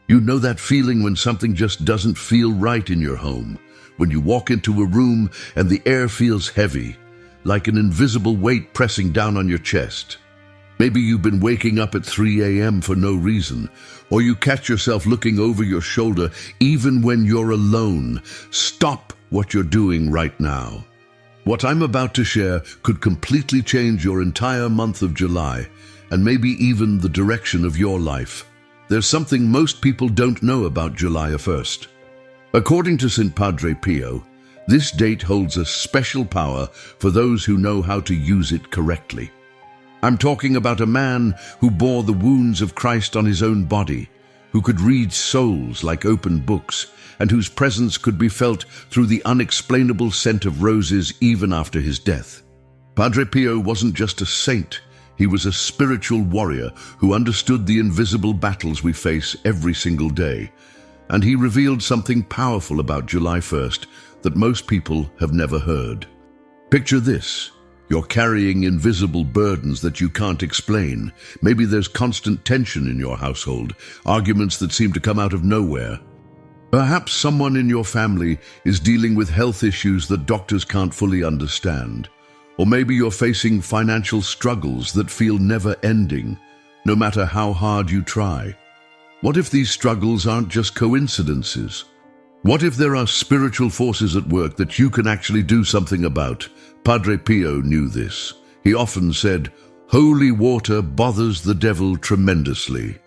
You know that feeling when something just doesn't feel right in your home, when you walk into a room and the air feels heavy, like an invisible weight pressing down on your chest. Maybe you've been waking up at 3 a.m. for no reason, or you catch yourself looking over your shoulder even when you're alone. Stop what you're doing right now. What I'm about to share could completely change your entire month of July, and maybe even the direction of your life. There's something most people don't know about July 1st. According to St. Padre Pio, this date holds a special power for those who know how to use it correctly. I'm talking about a man who bore the wounds of Christ on his own body, who could read souls like open books, and whose presence could be felt through the unexplainable scent of roses even after his death. Padre Pio wasn't just a saint, he was a spiritual warrior who understood the invisible battles we face every single day, and he revealed something powerful about July 1st that most people have never heard. Picture this. You're carrying invisible burdens that you can't explain. Maybe there's constant tension in your household, arguments that seem to come out of nowhere. Perhaps someone in your family is dealing with health issues that doctors can't fully understand. Or maybe you're facing financial struggles that feel never-ending, no matter how hard you try. What if these struggles aren't just coincidences? What if there are spiritual forces at work that you can actually do something about? Padre Pio knew this. He often said, "Holy water bothers the devil tremendously."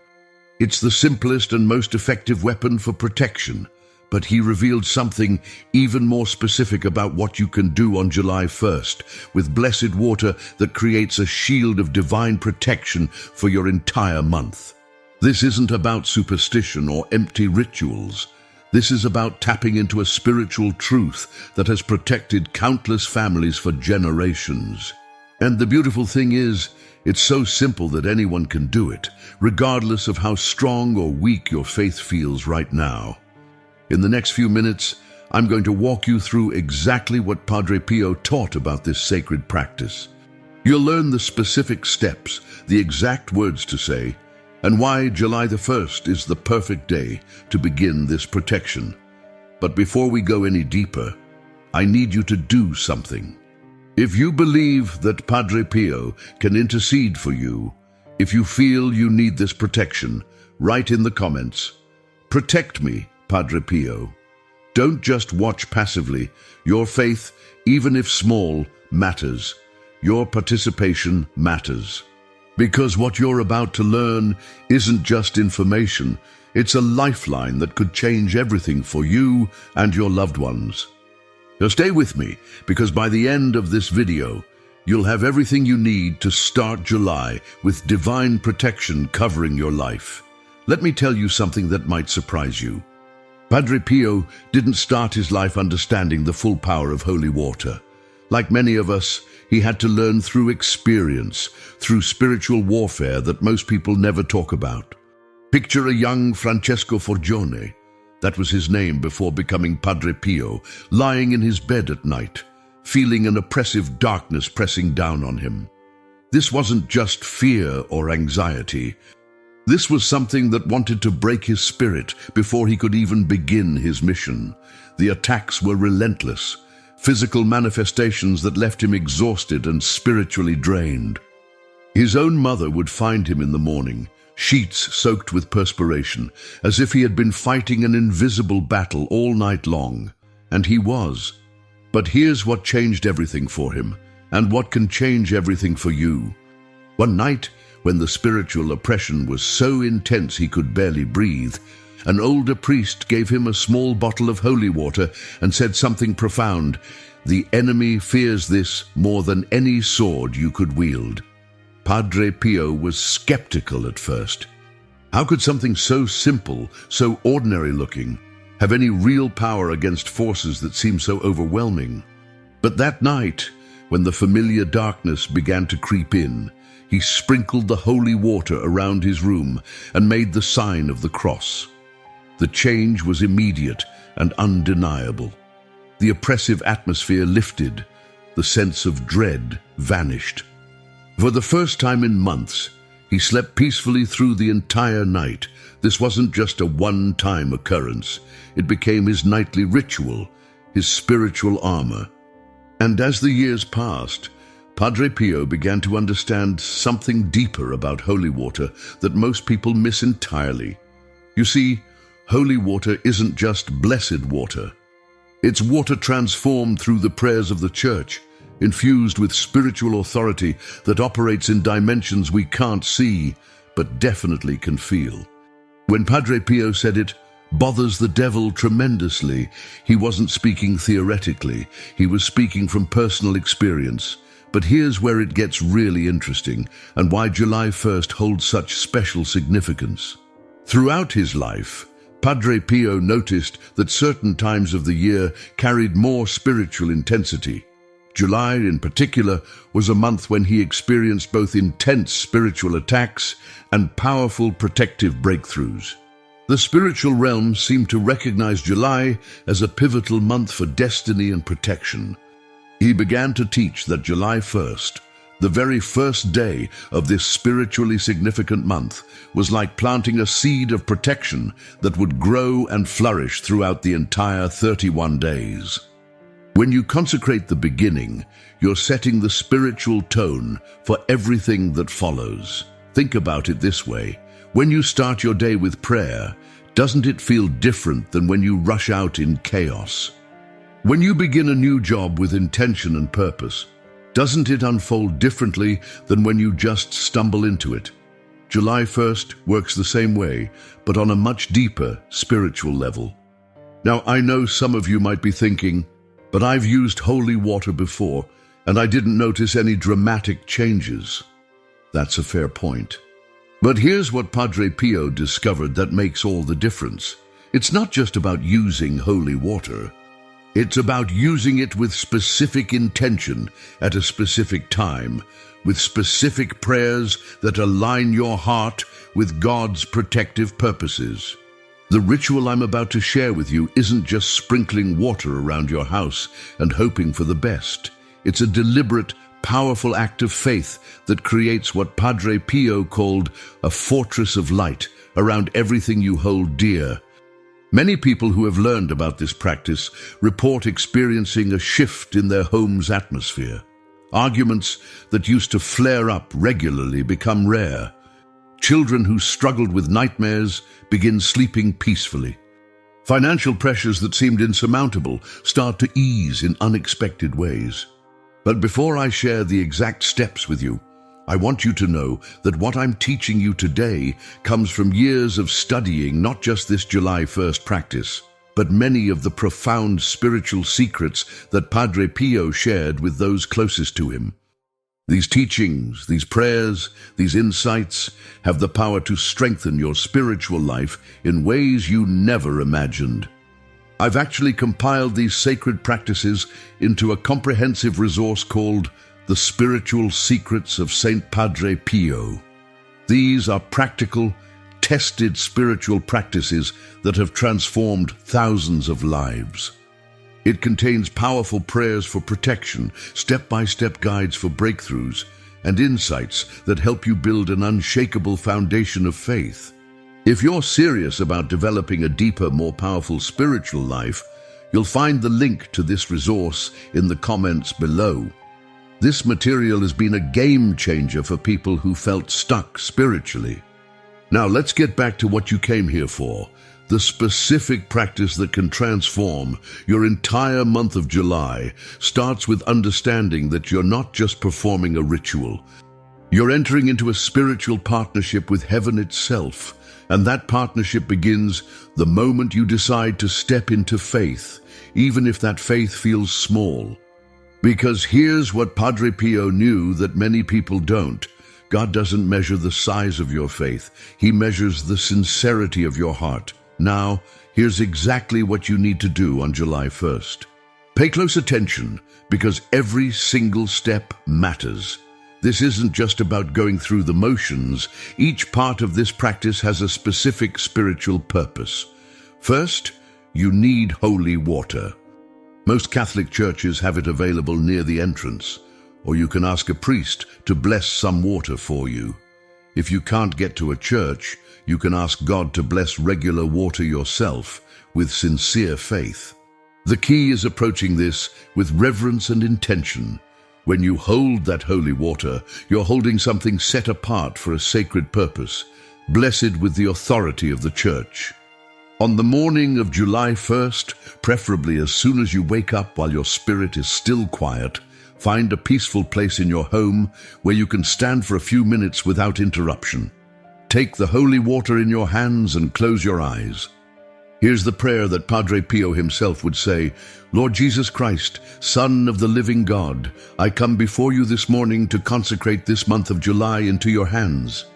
It's the simplest and most effective weapon for protection, but he revealed something even more specific about what you can do on July 1st, with blessed water that creates a shield of divine protection for your entire month. This isn't about superstition or empty rituals. This is about tapping into a spiritual truth that has protected countless families for generations. And the beautiful thing is, it's so simple that anyone can do it, regardless of how strong or weak your faith feels right now. In the next few minutes, I'm going to walk you through exactly what Padre Pio taught about this sacred practice. You'll learn the specific steps, the exact words to say, and why July the 1st is the perfect day to begin this protection. But before we go any deeper, I need you to do something. If you believe that Padre Pio can intercede for you, if you feel you need this protection, write in the comments, "Protect me, Padre Pio." Don't just watch passively. Your faith, even if small, matters. Your participation matters. Because what you're about to learn isn't just information, it's a lifeline that could change everything for you and your loved ones. So stay with me, because by the end of this video, you'll have everything you need to start July with divine protection covering your life. Let me tell you something that might surprise you. Padre Pio didn't start his life understanding the full power of holy water. Like many of us, he had to learn through experience, through spiritual warfare that most people never talk about. Picture a young Francesco Forgione, that was his name before becoming Padre Pio, lying in his bed at night, feeling an oppressive darkness pressing down on him. This wasn't just fear or anxiety. This was something that wanted to break his spirit before he could even begin his mission. The attacks were relentless, physical manifestations that left him exhausted and spiritually drained. His own mother would find him in the morning, sheets soaked with perspiration, as if he had been fighting an invisible battle all night long. And he was. But here's what changed everything for him, and what can change everything for you. One night, when the spiritual oppression was so intense he could barely breathe, an older priest gave him a small bottle of holy water and said something profound. "The enemy fears this more than any sword you could wield." Padre Pio was skeptical at first. How could something so simple, so ordinary-looking, have any real power against forces that seem so overwhelming? But that night, when the familiar darkness began to creep in, he sprinkled the holy water around his room and made the sign of the cross. The change was immediate and undeniable. The oppressive atmosphere lifted. The sense of dread vanished. For the first time in months, He slept peacefully through the entire night. This wasn't just a one-time occurrence. It became his nightly ritual, his spiritual armor. And as the years passed, Padre Pio began to understand something deeper about holy water that most people miss entirely. You see, holy water isn't just blessed water. It's water transformed through the prayers of the Church, infused with spiritual authority that operates in dimensions we can't see, but definitely can feel. When Padre Pio said it bothers the devil tremendously, he wasn't speaking theoretically, he was speaking from personal experience. But here's where it gets really interesting, and why July 1st holds such special significance. Throughout his life, Padre Pio noticed that certain times of the year carried more spiritual intensity. July, in particular, was a month when he experienced both intense spiritual attacks and powerful protective breakthroughs. The spiritual realm seemed to recognize July as a pivotal month for destiny and protection. He began to teach that July 1st, the very first day of this spiritually significant month, was like planting a seed of protection that would grow and flourish throughout the entire 31 days. When you consecrate the beginning, you're setting the spiritual tone for everything that follows. Think about it this way. When you start your day with prayer, doesn't it feel different than when you rush out in chaos? When you begin a new job with intention and purpose, doesn't it unfold differently than when you just stumble into it? July 1st works the same way, but on a much deeper spiritual level. Now, I know some of you might be thinking, but I've used holy water before, and I didn't notice any dramatic changes. That's a fair point. But here's what Padre Pio discovered that makes all the difference. It's not just about using holy water. It's about using it with specific intention at a specific time, with specific prayers that align your heart with God's protective purposes. The ritual I'm about to share with you isn't just sprinkling water around your house and hoping for the best. It's a deliberate, powerful act of faith that creates what Padre Pio called a fortress of light around everything you hold dear. Many people who have learned about this practice report experiencing a shift in their home's atmosphere. Arguments that used to flare up regularly become rare. Children who struggled with nightmares begin sleeping peacefully. Financial pressures that seemed insurmountable start to ease in unexpected ways. But before I share the exact steps with you, I want you to know that what I'm teaching you today comes from years of studying not just this July 1st practice, but many of the profound spiritual secrets that Padre Pio shared with those closest to him. These teachings, these prayers, these insights have the power to strengthen your spiritual life in ways you never imagined. I've actually compiled these sacred practices into a comprehensive resource called The Spiritual Secrets of Saint Padre Pio. These are practical, tested spiritual practices that have transformed thousands of lives. It contains powerful prayers for protection, step-by-step guides for breakthroughs, and insights that help you build an unshakable foundation of faith. If you're serious about developing a deeper, more powerful spiritual life, you'll find the link to this resource in the comments below. This material has been a game changer for people who felt stuck spiritually. Now let's get back to what you came here for. The specific practice that can transform your entire month of July starts with understanding that you're not just performing a ritual. You're entering into a spiritual partnership with heaven itself, and that partnership begins the moment you decide to step into faith, even if that faith feels small. Because here's what Padre Pio knew that many people don't. God doesn't measure the size of your faith. He measures the sincerity of your heart. Now, here's exactly what you need to do on July 1st. Pay close attention, because every single step matters. This isn't just about going through the motions. Each part of this practice has a specific spiritual purpose. First, you need holy water. Most Catholic churches have it available near the entrance, or you can ask a priest to bless some water for you. If you can't get to a church, you can ask God to bless regular water yourself with sincere faith. The key is approaching this with reverence and intention. When you hold that holy water, you're holding something set apart for a sacred purpose, blessed with the authority of the Church. On the morning of July 1st, preferably as soon as you wake up while your spirit is still quiet, find a peaceful place in your home where you can stand for a few minutes without interruption. Take the holy water in your hands and close your eyes. Here's the prayer that Padre Pio himself would say: Lord Jesus Christ, Son of the living God, I come before you this morning to consecrate this month of July into your hands.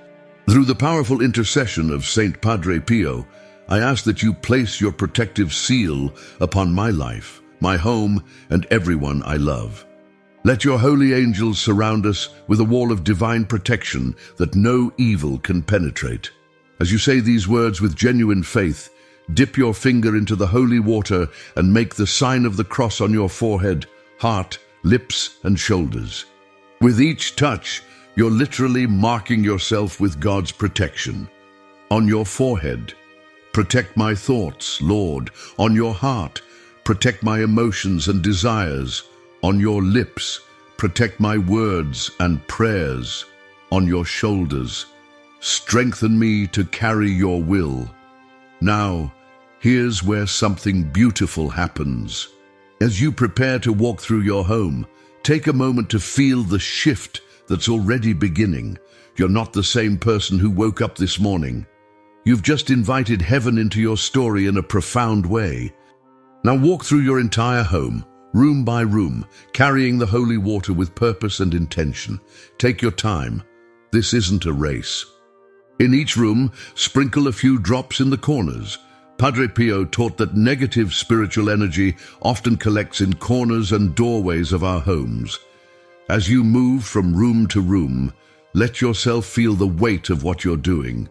Through the powerful intercession of Saint Padre Pio, I ask that you place your protective seal upon my life, my home, and everyone I love. Let your holy angels surround us with a wall of divine protection that no evil can penetrate. As you say these words with genuine faith, dip your finger into the holy water and make the sign of the cross on your forehead, heart, lips, and shoulders. With each touch, you're literally marking yourself with God's protection. On your forehead, protect my thoughts, Lord. On your heart, protect my emotions and desires. On your lips, protect my words and prayers. On your shoulders, strengthen me to carry your will. Now, here's where something beautiful happens. As you prepare to walk through your home, take a moment to feel the shift that's already beginning. You're not the same person who woke up this morning. You've just invited heaven into your story in a profound way. Now walk through your entire home, room by room, carrying the holy water with purpose and intention. Take your time. This isn't a race. In each room, sprinkle a few drops in the corners. Padre Pio taught that negative spiritual energy often collects in corners and doorways of our homes. As you move from room to room, let yourself feel the weight of what you're doing.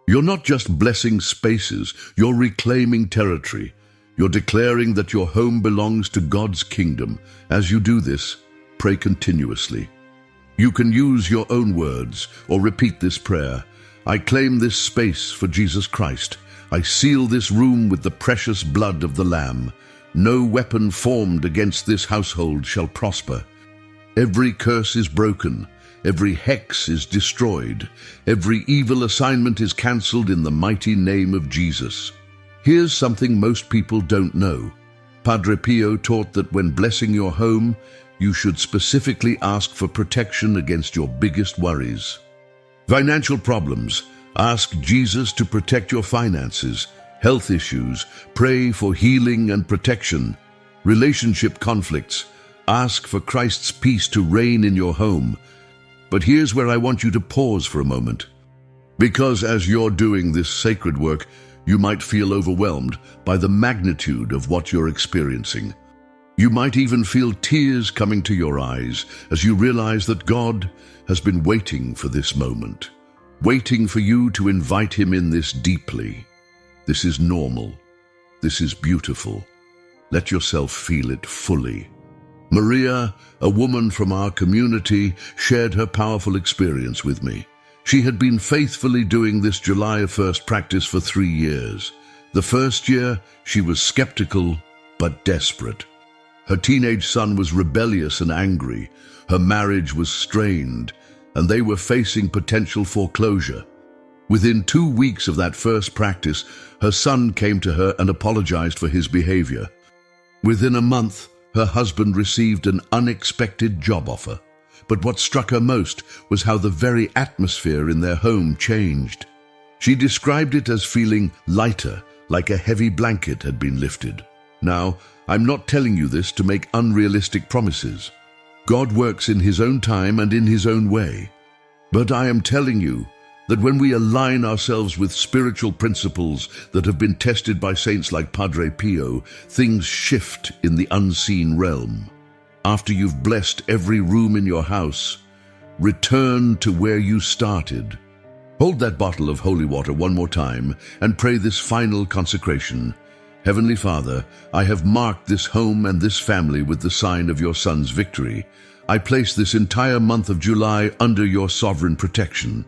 You're not just blessing spaces, you're reclaiming territory. You're declaring that your home belongs to God's kingdom. As you do this, pray continuously. You can use your own words or repeat this prayer. I claim this space for Jesus Christ. I seal this room with the precious blood of the Lamb. No weapon formed against this household shall prosper. Every curse is broken. Every hex is destroyed. Every evil assignment is cancelled in the mighty name of Jesus. Here's something most people don't know. Padre Pio taught that when blessing your home, you should specifically ask for protection against your biggest worries. Financial problems. Ask Jesus to protect your finances. Health issues. Pray for healing and protection. Relationship conflicts. Ask for Christ's peace to reign in your home. But here's where I want you to pause for a moment. Because as you're doing this sacred work, you might feel overwhelmed by the magnitude of what you're experiencing. You might even feel tears coming to your eyes as you realize that God has been waiting for this moment, waiting for you to invite Him in this deeply. This is normal. This is beautiful. Let yourself feel it fully. Maria, a woman from our community, shared her powerful experience with me. She had been faithfully doing this July 1st practice for 3 years. The first year, she was skeptical but desperate. Her teenage son was rebellious and angry. Her marriage was strained, and they were facing potential foreclosure. Within 2 weeks of that first practice, her son came to her and apologized for his behavior. Within a month, her husband received an unexpected job offer. But what struck her most was how the very atmosphere in their home changed. She described it as feeling lighter, like a heavy blanket had been lifted. Now, I'm not telling you this to make unrealistic promises. God works in His own time and in His own way. But I am telling you that when we align ourselves with spiritual principles that have been tested by saints like Padre Pio, things shift in the unseen realm. After you've blessed every room in your house, return to where you started. Hold that bottle of holy water one more time and pray this final consecration. Heavenly Father, I have marked this home and this family with the sign of your Son's victory. I place this entire month of July under your sovereign protection.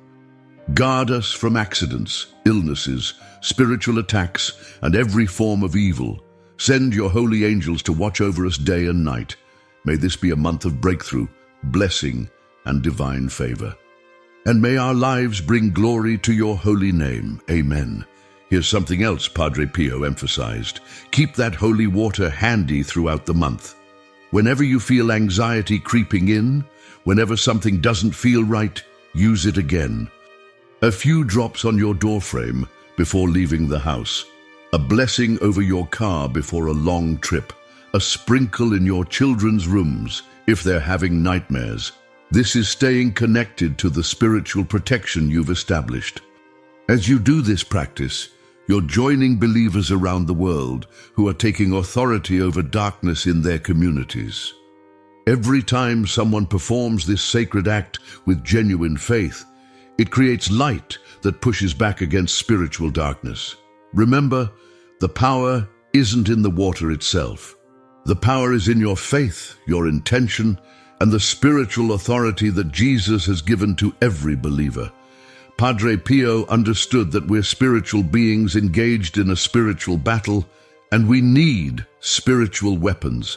Guard us from accidents, illnesses, spiritual attacks, and every form of evil. Send your holy angels to watch over us day and night. May this be a month of breakthrough, blessing, and divine favor. And may our lives bring glory to your holy name. Amen. Here's something else Padre Pio emphasized. Keep that holy water handy throughout the month. Whenever you feel anxiety creeping in, whenever something doesn't feel right, use it again. A few drops on your doorframe before leaving the house. A blessing over your car before a long trip. A sprinkle in your children's rooms if they're having nightmares. This is staying connected to the spiritual protection you've established. As you do this practice, you're joining believers around the world who are taking authority over darkness in their communities. Every time someone performs this sacred act with genuine faith, it creates light that pushes back against spiritual darkness. Remember, the power isn't in the water itself. The power is in your faith, your intention, and the spiritual authority that Jesus has given to every believer. Padre Pio understood that we're spiritual beings engaged in a spiritual battle, and we need spiritual weapons.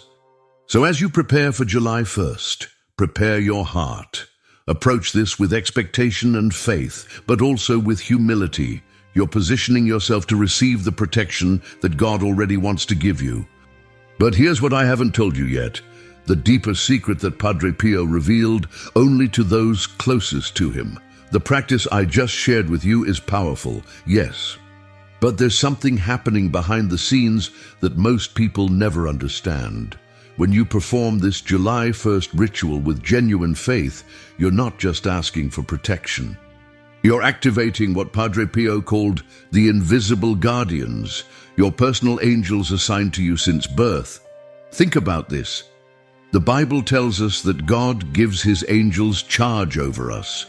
So as you prepare for July 1st, prepare your heart. Approach this with expectation and faith, but also with humility. You're positioning yourself to receive the protection that God already wants to give you. But here's what I haven't told you yet. The deeper secret that Padre Pio revealed only to those closest to him. The practice I just shared with you is powerful, yes. But there's something happening behind the scenes that most people never understand. When you perform this July 1st ritual with genuine faith, you're not just asking for protection. You're activating what Padre Pio called the invisible guardians, your personal angels assigned to you since birth. Think about this. The Bible tells us that God gives his angels charge over us.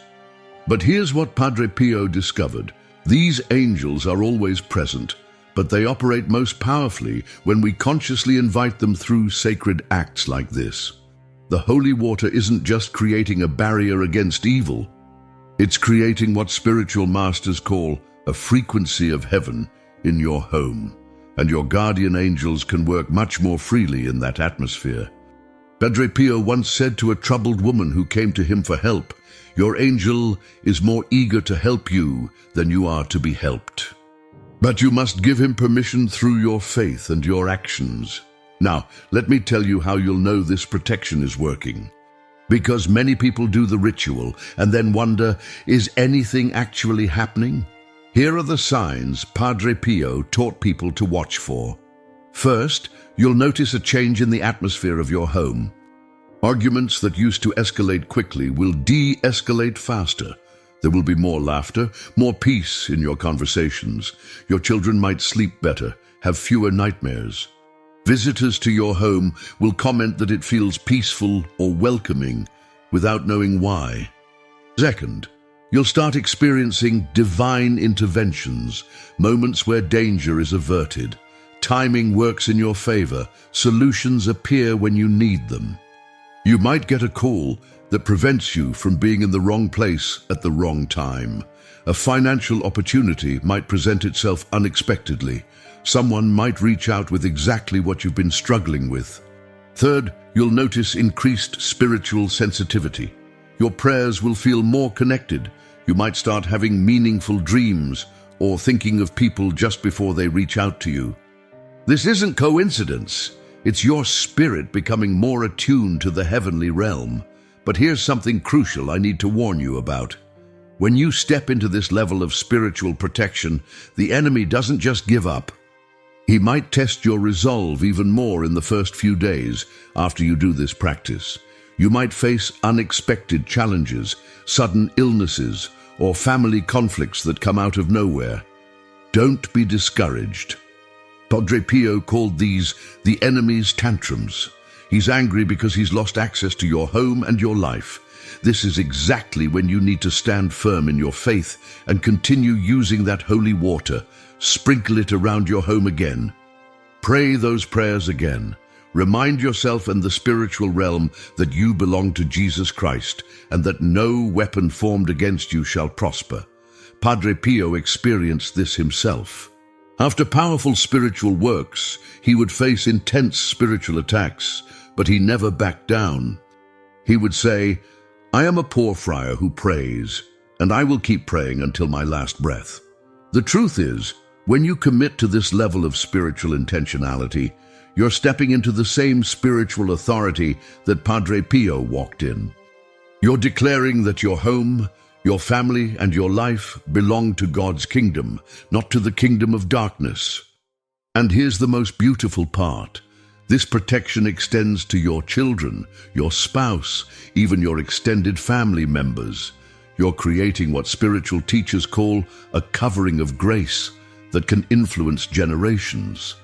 But here's what Padre Pio discovered. These angels are always present, but they operate most powerfully when we consciously invite them through sacred acts like this. The holy water isn't just creating a barrier against evil. It's creating what spiritual masters call a frequency of heaven in your home, and your guardian angels can work much more freely in that atmosphere. Padre Pio once said to a troubled woman who came to him for help, "Your angel is more eager to help you than you are to be helped." But you must give him permission through your faith and your actions. Now, let me tell you how you'll know this protection is working. Because many people do the ritual and then wonder, is anything actually happening? Here are the signs Padre Pio taught people to watch for. First, you'll notice a change in the atmosphere of your home. Arguments that used to escalate quickly will de-escalate faster. There will be more laughter, more peace in your conversations. Your children might sleep better, have fewer nightmares. Visitors to your home will comment that it feels peaceful or welcoming without knowing why. Second, you'll start experiencing divine interventions, moments where danger is averted. Timing works in your favor. Solutions appear when you need them. You might get a call that prevents you from being in the wrong place at the wrong time. A financial opportunity might present itself unexpectedly. Someone might reach out with exactly what you've been struggling with. Third, you'll notice increased spiritual sensitivity. Your prayers will feel more connected. You might start having meaningful dreams or thinking of people just before they reach out to you. This isn't coincidence. It's your spirit becoming more attuned to the heavenly realm. But here's something crucial I need to warn you about. When you step into this level of spiritual protection, the enemy doesn't just give up. He might test your resolve even more in the first few days after you do this practice. You might face unexpected challenges, sudden illnesses, or family conflicts that come out of nowhere. Don't be discouraged. Padre Pio called these the enemy's tantrums. He's angry because he's lost access to your home and your life. This is exactly when you need to stand firm in your faith and continue using that holy water. Sprinkle it around your home again. Pray those prayers again. Remind yourself and the spiritual realm that you belong to Jesus Christ and that no weapon formed against you shall prosper. Padre Pio experienced this himself. After powerful spiritual works, he would face intense spiritual attacks, but he never backed down. He would say, "I am a poor friar who prays, and I will keep praying until my last breath." The truth is, when you commit to this level of spiritual intentionality, you're stepping into the same spiritual authority that Padre Pio walked in. You're declaring that your home, your family, and your life belong to God's kingdom, not to the kingdom of darkness. And here's the most beautiful part. This protection extends to your children, your spouse, even your extended family members. You're creating what spiritual teachers call a covering of grace that can influence generations.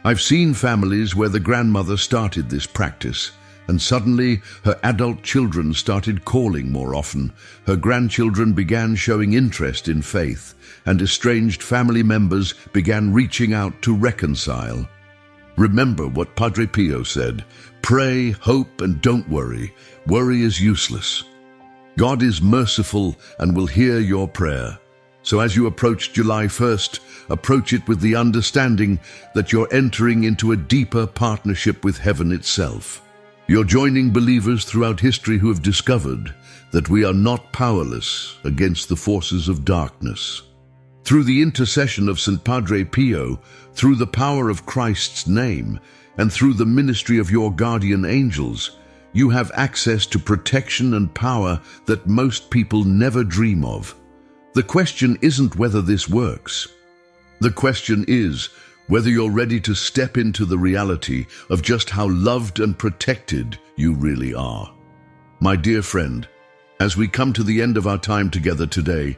I've seen families where the grandmother started this practice, and suddenly her adult children started calling more often. Her grandchildren began showing interest in faith, and estranged family members began reaching out to reconcile. Remember what Padre Pio said, "Pray, hope, and don't worry. Worry is useless." God is merciful and will hear your prayer. So as you approach July 1st, approach it with the understanding that you're entering into a deeper partnership with heaven itself. You're joining believers throughout history who have discovered that we are not powerless against the forces of darkness. Through the intercession of St. Padre Pio, through the power of Christ's name, and through the ministry of your guardian angels, you have access to protection and power that most people never dream of. The question isn't whether this works. The question is whether you're ready to step into the reality of just how loved and protected you really are. My dear friend, as we come to the end of our time together today,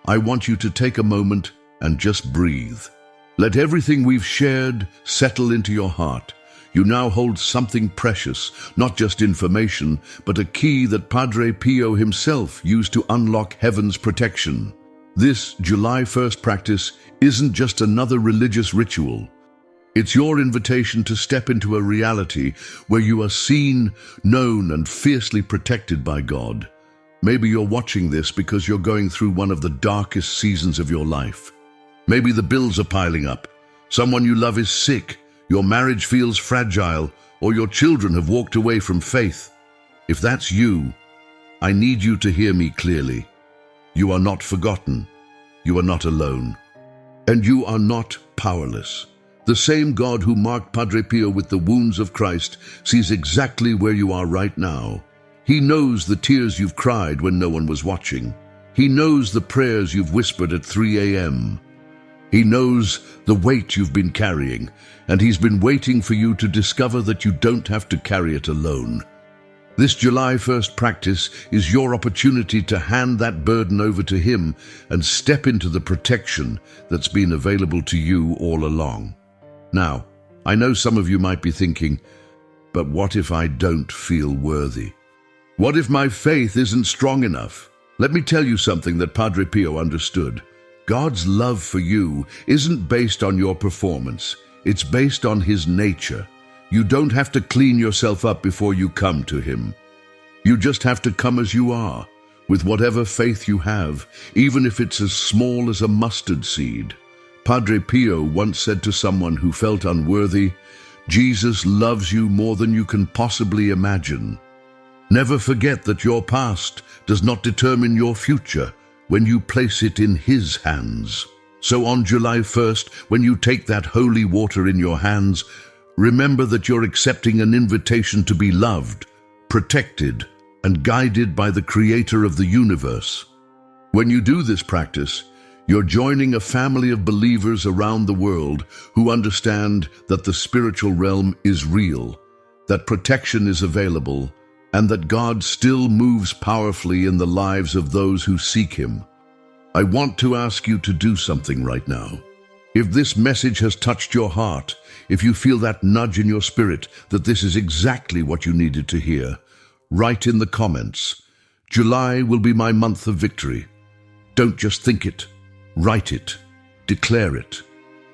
I want you to take a moment and just breathe. Let everything we've shared settle into your heart. You now hold something precious, not just information, but a key that Padre Pio himself used to unlock heaven's protection. This July 1st practice isn't just another religious ritual. It's your invitation to step into a reality where you are seen, known, and fiercely protected by God. Maybe you're watching this because you're going through one of the darkest seasons of your life. Maybe the bills are piling up, someone you love is sick, your marriage feels fragile, or your children have walked away from faith. If that's you, I need you to hear me clearly. You are not forgotten. You are not alone. And you are not powerless. The same God who marked Padre Pio with the wounds of Christ sees exactly where you are right now. He knows the tears you've cried when no one was watching. He knows the prayers you've whispered at 3 a.m. He knows the weight you've been carrying, and he's been waiting for you to discover that you don't have to carry it alone. This July 1st practice is your opportunity to hand that burden over to him and step into the protection that's been available to you all along. Now, I know some of you might be thinking, but what if I don't feel worthy? What if my faith isn't strong enough? Let me tell you something that Padre Pio understood. God's love for you isn't based on your performance. It's based on his nature. You don't have to clean yourself up before you come to him. You just have to come as you are, with whatever faith you have, even if it's as small as a mustard seed. Padre Pio once said to someone who felt unworthy, "Jesus loves you more than you can possibly imagine." Never forget that your past does not determine your future when you place it in his hands. So on July 1st, when you take that holy water in your hands, remember that you're accepting an invitation to be loved, protected, and guided by the Creator of the universe. When you do this practice, you're joining a family of believers around the world who understand that the spiritual realm is real, that protection is available, and that God still moves powerfully in the lives of those who seek him. I want to ask you to do something right now. If this message has touched your heart, if you feel that nudge in your spirit that this is exactly what you needed to hear, write in the comments, "July will be my month of victory." Don't just think it, write it, declare it.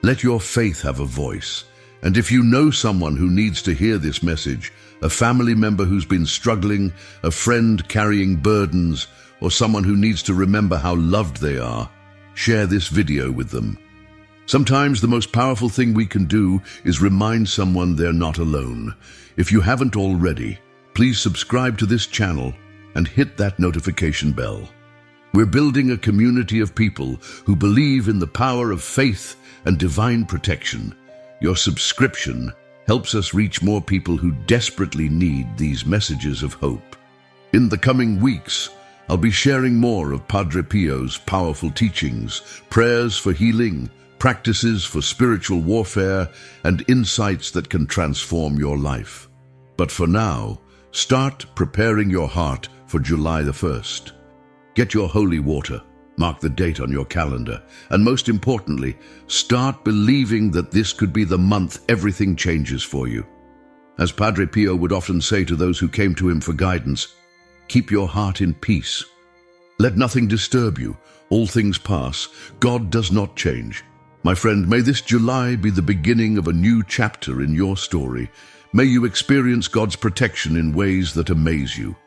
Let your faith have a voice. And if you know someone who needs to hear this message, a family member who's been struggling, a friend carrying burdens, or someone who needs to remember how loved they are, share this video with them. Sometimes the most powerful thing we can do is remind someone they're not alone. If you haven't already, please subscribe to this channel and hit that notification bell. We're building a community of people who believe in the power of faith and divine protection. Your subscription helps us reach more people who desperately need these messages of hope. In the coming weeks, I'll be sharing more of Padre Pio's powerful teachings, prayers for healing, practices for spiritual warfare, and insights that can transform your life. But for now, start preparing your heart for July the 1st. Get your holy water, mark the date on your calendar, and most importantly, start believing that this could be the month everything changes for you. As Padre Pio would often say to those who came to him for guidance, keep your heart in peace. Let nothing disturb you. All things pass. God does not change. My friend, may this July be the beginning of a new chapter in your story. May you experience God's protection in ways that amaze you.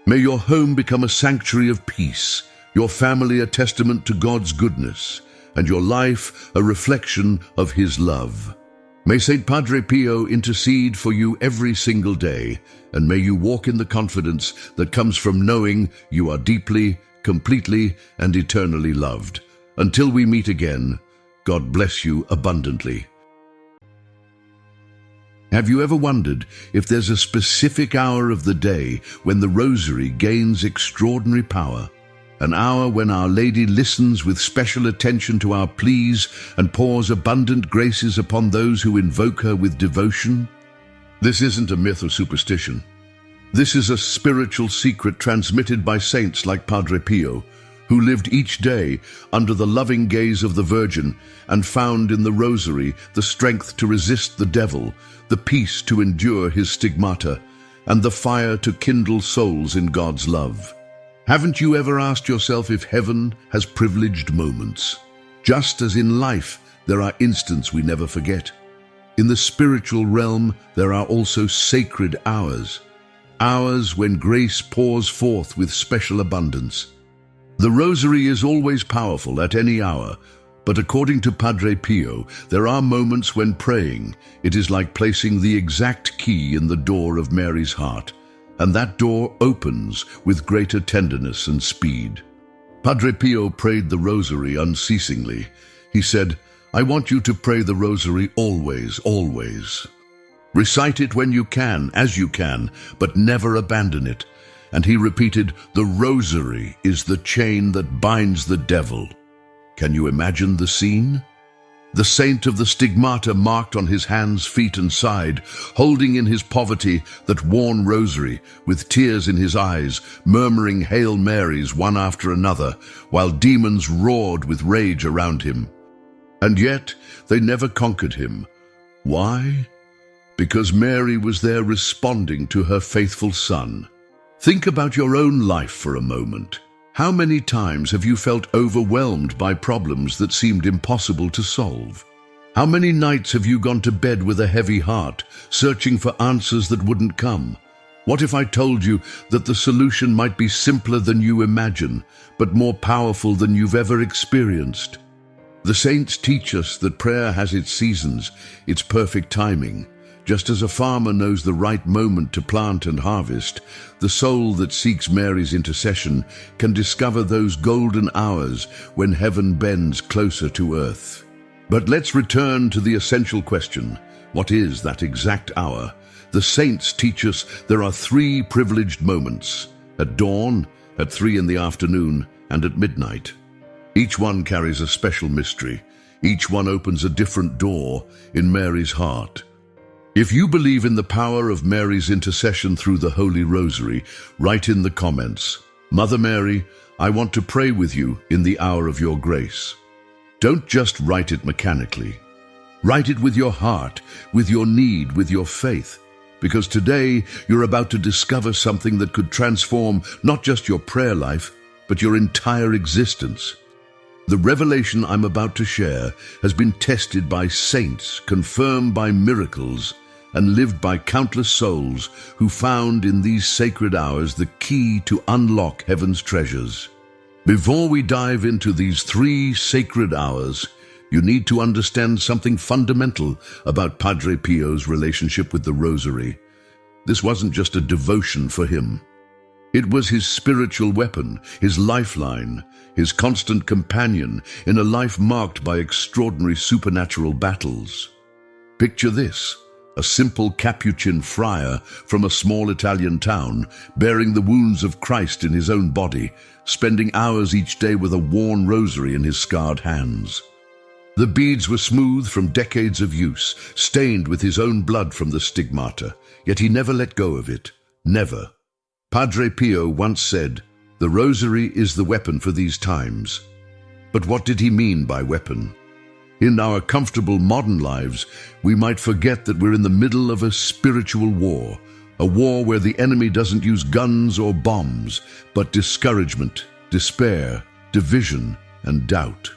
May your home become a sanctuary of peace, your family a testament to God's goodness, and your life a reflection of His love. May Saint Padre Pio intercede for you every single day, and may you walk in the confidence that comes from knowing you are deeply, completely, and eternally loved. Until we meet again, God bless you abundantly. Have you ever wondered if there's a specific hour of the day when the Rosary gains extraordinary power? An hour when Our Lady listens with special attention to our pleas and pours abundant graces upon those who invoke her with devotion? This isn't a myth or superstition. This is a spiritual secret transmitted by saints like Padre Pio, who lived each day under the loving gaze of the Virgin and found in the Rosary the strength to resist the devil, the peace to endure his stigmata, and the fire to kindle souls in God's love. Haven't you ever asked yourself if heaven has privileged moments? Just as in life, there are instants we never forget. In the spiritual realm, there are also sacred hours. Hours when grace pours forth with special abundance. The Rosary is always powerful at any hour, but according to Padre Pio, there are moments when praying, it is like placing the exact key in the door of Mary's heart, and that door opens with greater tenderness and speed. Padre Pio prayed the Rosary unceasingly. He said, I want you to pray the Rosary always, always. Recite it when you can, as you can, but never abandon it. And he repeated, the Rosary is the chain that binds the devil. Can you imagine the scene? The saint of the stigmata marked on his hands, feet, and side, holding in his poverty that worn rosary, with tears in his eyes, murmuring Hail Marys one after another, while demons roared with rage around him. And yet they never conquered him. Why? Because Mary was there responding to her faithful Son. Think about your own life for a moment. How many times have you felt overwhelmed by problems that seemed impossible to solve? How many nights have you gone to bed with a heavy heart, searching for answers that wouldn't come? What if I told you that the solution might be simpler than you imagine, but more powerful than you've ever experienced? The saints teach us that prayer has its seasons, its perfect timing. Just as a farmer knows the right moment to plant and harvest, the soul that seeks Mary's intercession can discover those golden hours when heaven bends closer to earth. But let's return to the essential question. What is that exact hour? The saints teach us there are 3 privileged moments: at dawn, at 3 in the afternoon, and at midnight. Each one carries a special mystery. Each one opens a different door in Mary's heart. If you believe in the power of Mary's intercession through the Holy Rosary, write in the comments, Mother Mary, I want to pray with you in the hour of your grace. Don't just write it mechanically. Write it with your heart, with your need, with your faith. Because today you're about to discover something that could transform not just your prayer life, but your entire existence. The revelation I'm about to share has been tested by saints, confirmed by miracles, and lived by countless souls who found in these sacred hours the key to unlock heaven's treasures. Before we dive into these 3 sacred hours, you need to understand something fundamental about Padre Pio's relationship with the Rosary. This wasn't just a devotion for him. It was his spiritual weapon, his lifeline, his constant companion in a life marked by extraordinary supernatural battles. Picture this: a simple Capuchin friar from a small Italian town, bearing the wounds of Christ in his own body, spending hours each day with a worn rosary in his scarred hands. The beads were smooth from decades of use, stained with his own blood from the stigmata, yet he never let go of it. Never. Padre Pio once said, "The rosary is the weapon for these times." But what did he mean by weapon? In our comfortable modern lives, we might forget that we're in the middle of a spiritual war, a war where the enemy doesn't use guns or bombs, but discouragement, despair, division, and doubt.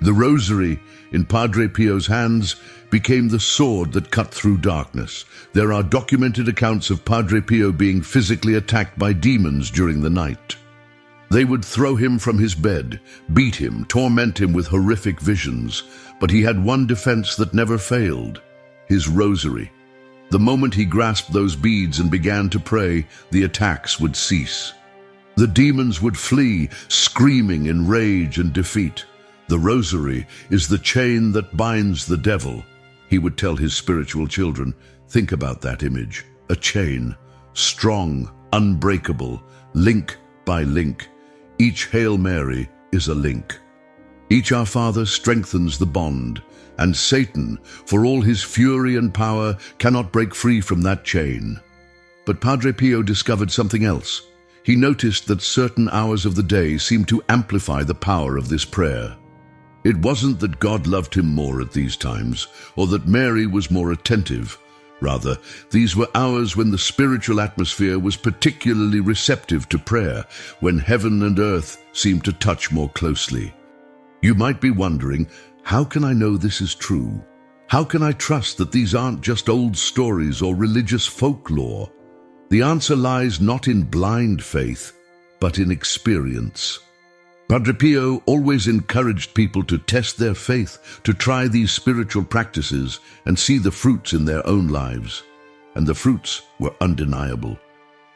The rosary, in Padre Pio's hands, became the sword that cut through darkness. There are documented accounts of Padre Pio being physically attacked by demons during the night. They would throw him from his bed, beat him, torment him with horrific visions, but he had one defense that never failed: his rosary. The moment he grasped those beads and began to pray, the attacks would cease. The demons would flee, screaming in rage and defeat. The rosary is the chain that binds the devil, he would tell his spiritual children. Think about that image: a chain, strong, unbreakable, link by link. Each Hail Mary is a link. Each Our Father strengthens the bond, and Satan, for all his fury and power, cannot break free from that chain. But Padre Pio discovered something else. He noticed that certain hours of the day seemed to amplify the power of this prayer. It wasn't that God loved him more at these times, or that Mary was more attentive. Rather, these were hours when the spiritual atmosphere was particularly receptive to prayer, when heaven and earth seemed to touch more closely. You might be wondering, how can I know this is true? How can I trust that these aren't just old stories or religious folklore? The answer lies not in blind faith, but in experience. Padre Pio always encouraged people to test their faith, to try these spiritual practices and see the fruits in their own lives. And the fruits were undeniable.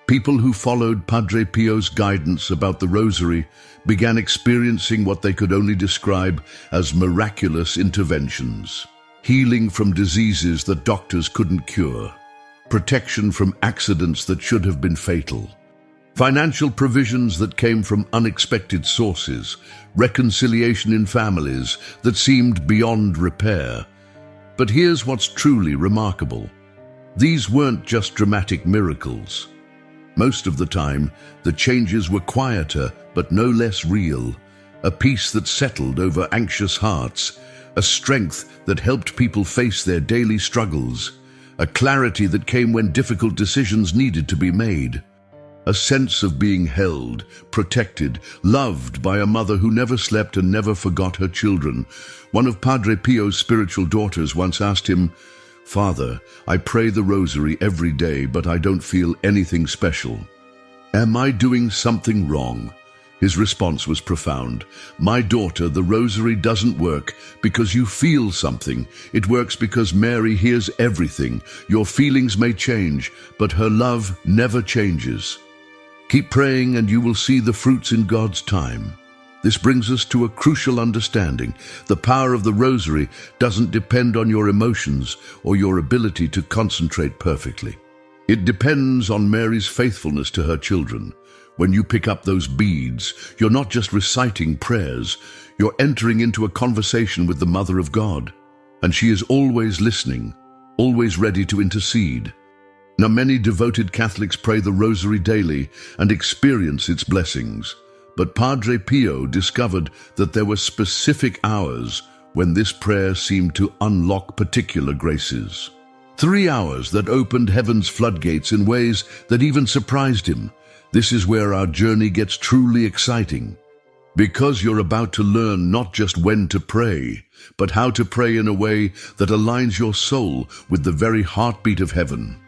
People who followed Padre Pio's guidance about the Rosary began experiencing what they could only describe as miraculous interventions. Healing from diseases that doctors couldn't cure. Protection from accidents that should have been fatal. Financial provisions that came from unexpected sources, reconciliation in families that seemed beyond repair. But here's what's truly remarkable. These weren't just dramatic miracles. Most of the time, the changes were quieter but no less real, a peace that settled over anxious hearts, a strength that helped people face their daily struggles, a clarity that came when difficult decisions needed to be made. A sense of being held, protected, loved by a mother who never slept and never forgot her children. One of Padre Pio's spiritual daughters once asked him, "Father, I pray the Rosary every day, but I don't feel anything special. Am I doing something wrong?" His response was profound. "My daughter, the Rosary doesn't work because you feel something. It works because Mary hears everything. Your feelings may change, but her love never changes. Keep praying and you will see the fruits in God's time." This brings us to a crucial understanding. The power of the Rosary doesn't depend on your emotions or your ability to concentrate perfectly. It depends on Mary's faithfulness to her children. When you pick up those beads, you're not just reciting prayers, you're entering into a conversation with the Mother of God. And she is always listening, always ready to intercede. Now, many devoted Catholics pray the Rosary daily and experience its blessings. But Padre Pio discovered that there were specific hours when this prayer seemed to unlock particular graces. 3 hours that opened heaven's floodgates in ways that even surprised him. This is where our journey gets truly exciting. Because you're about to learn not just when to pray, but how to pray in a way that aligns your soul with the very heartbeat of heaven.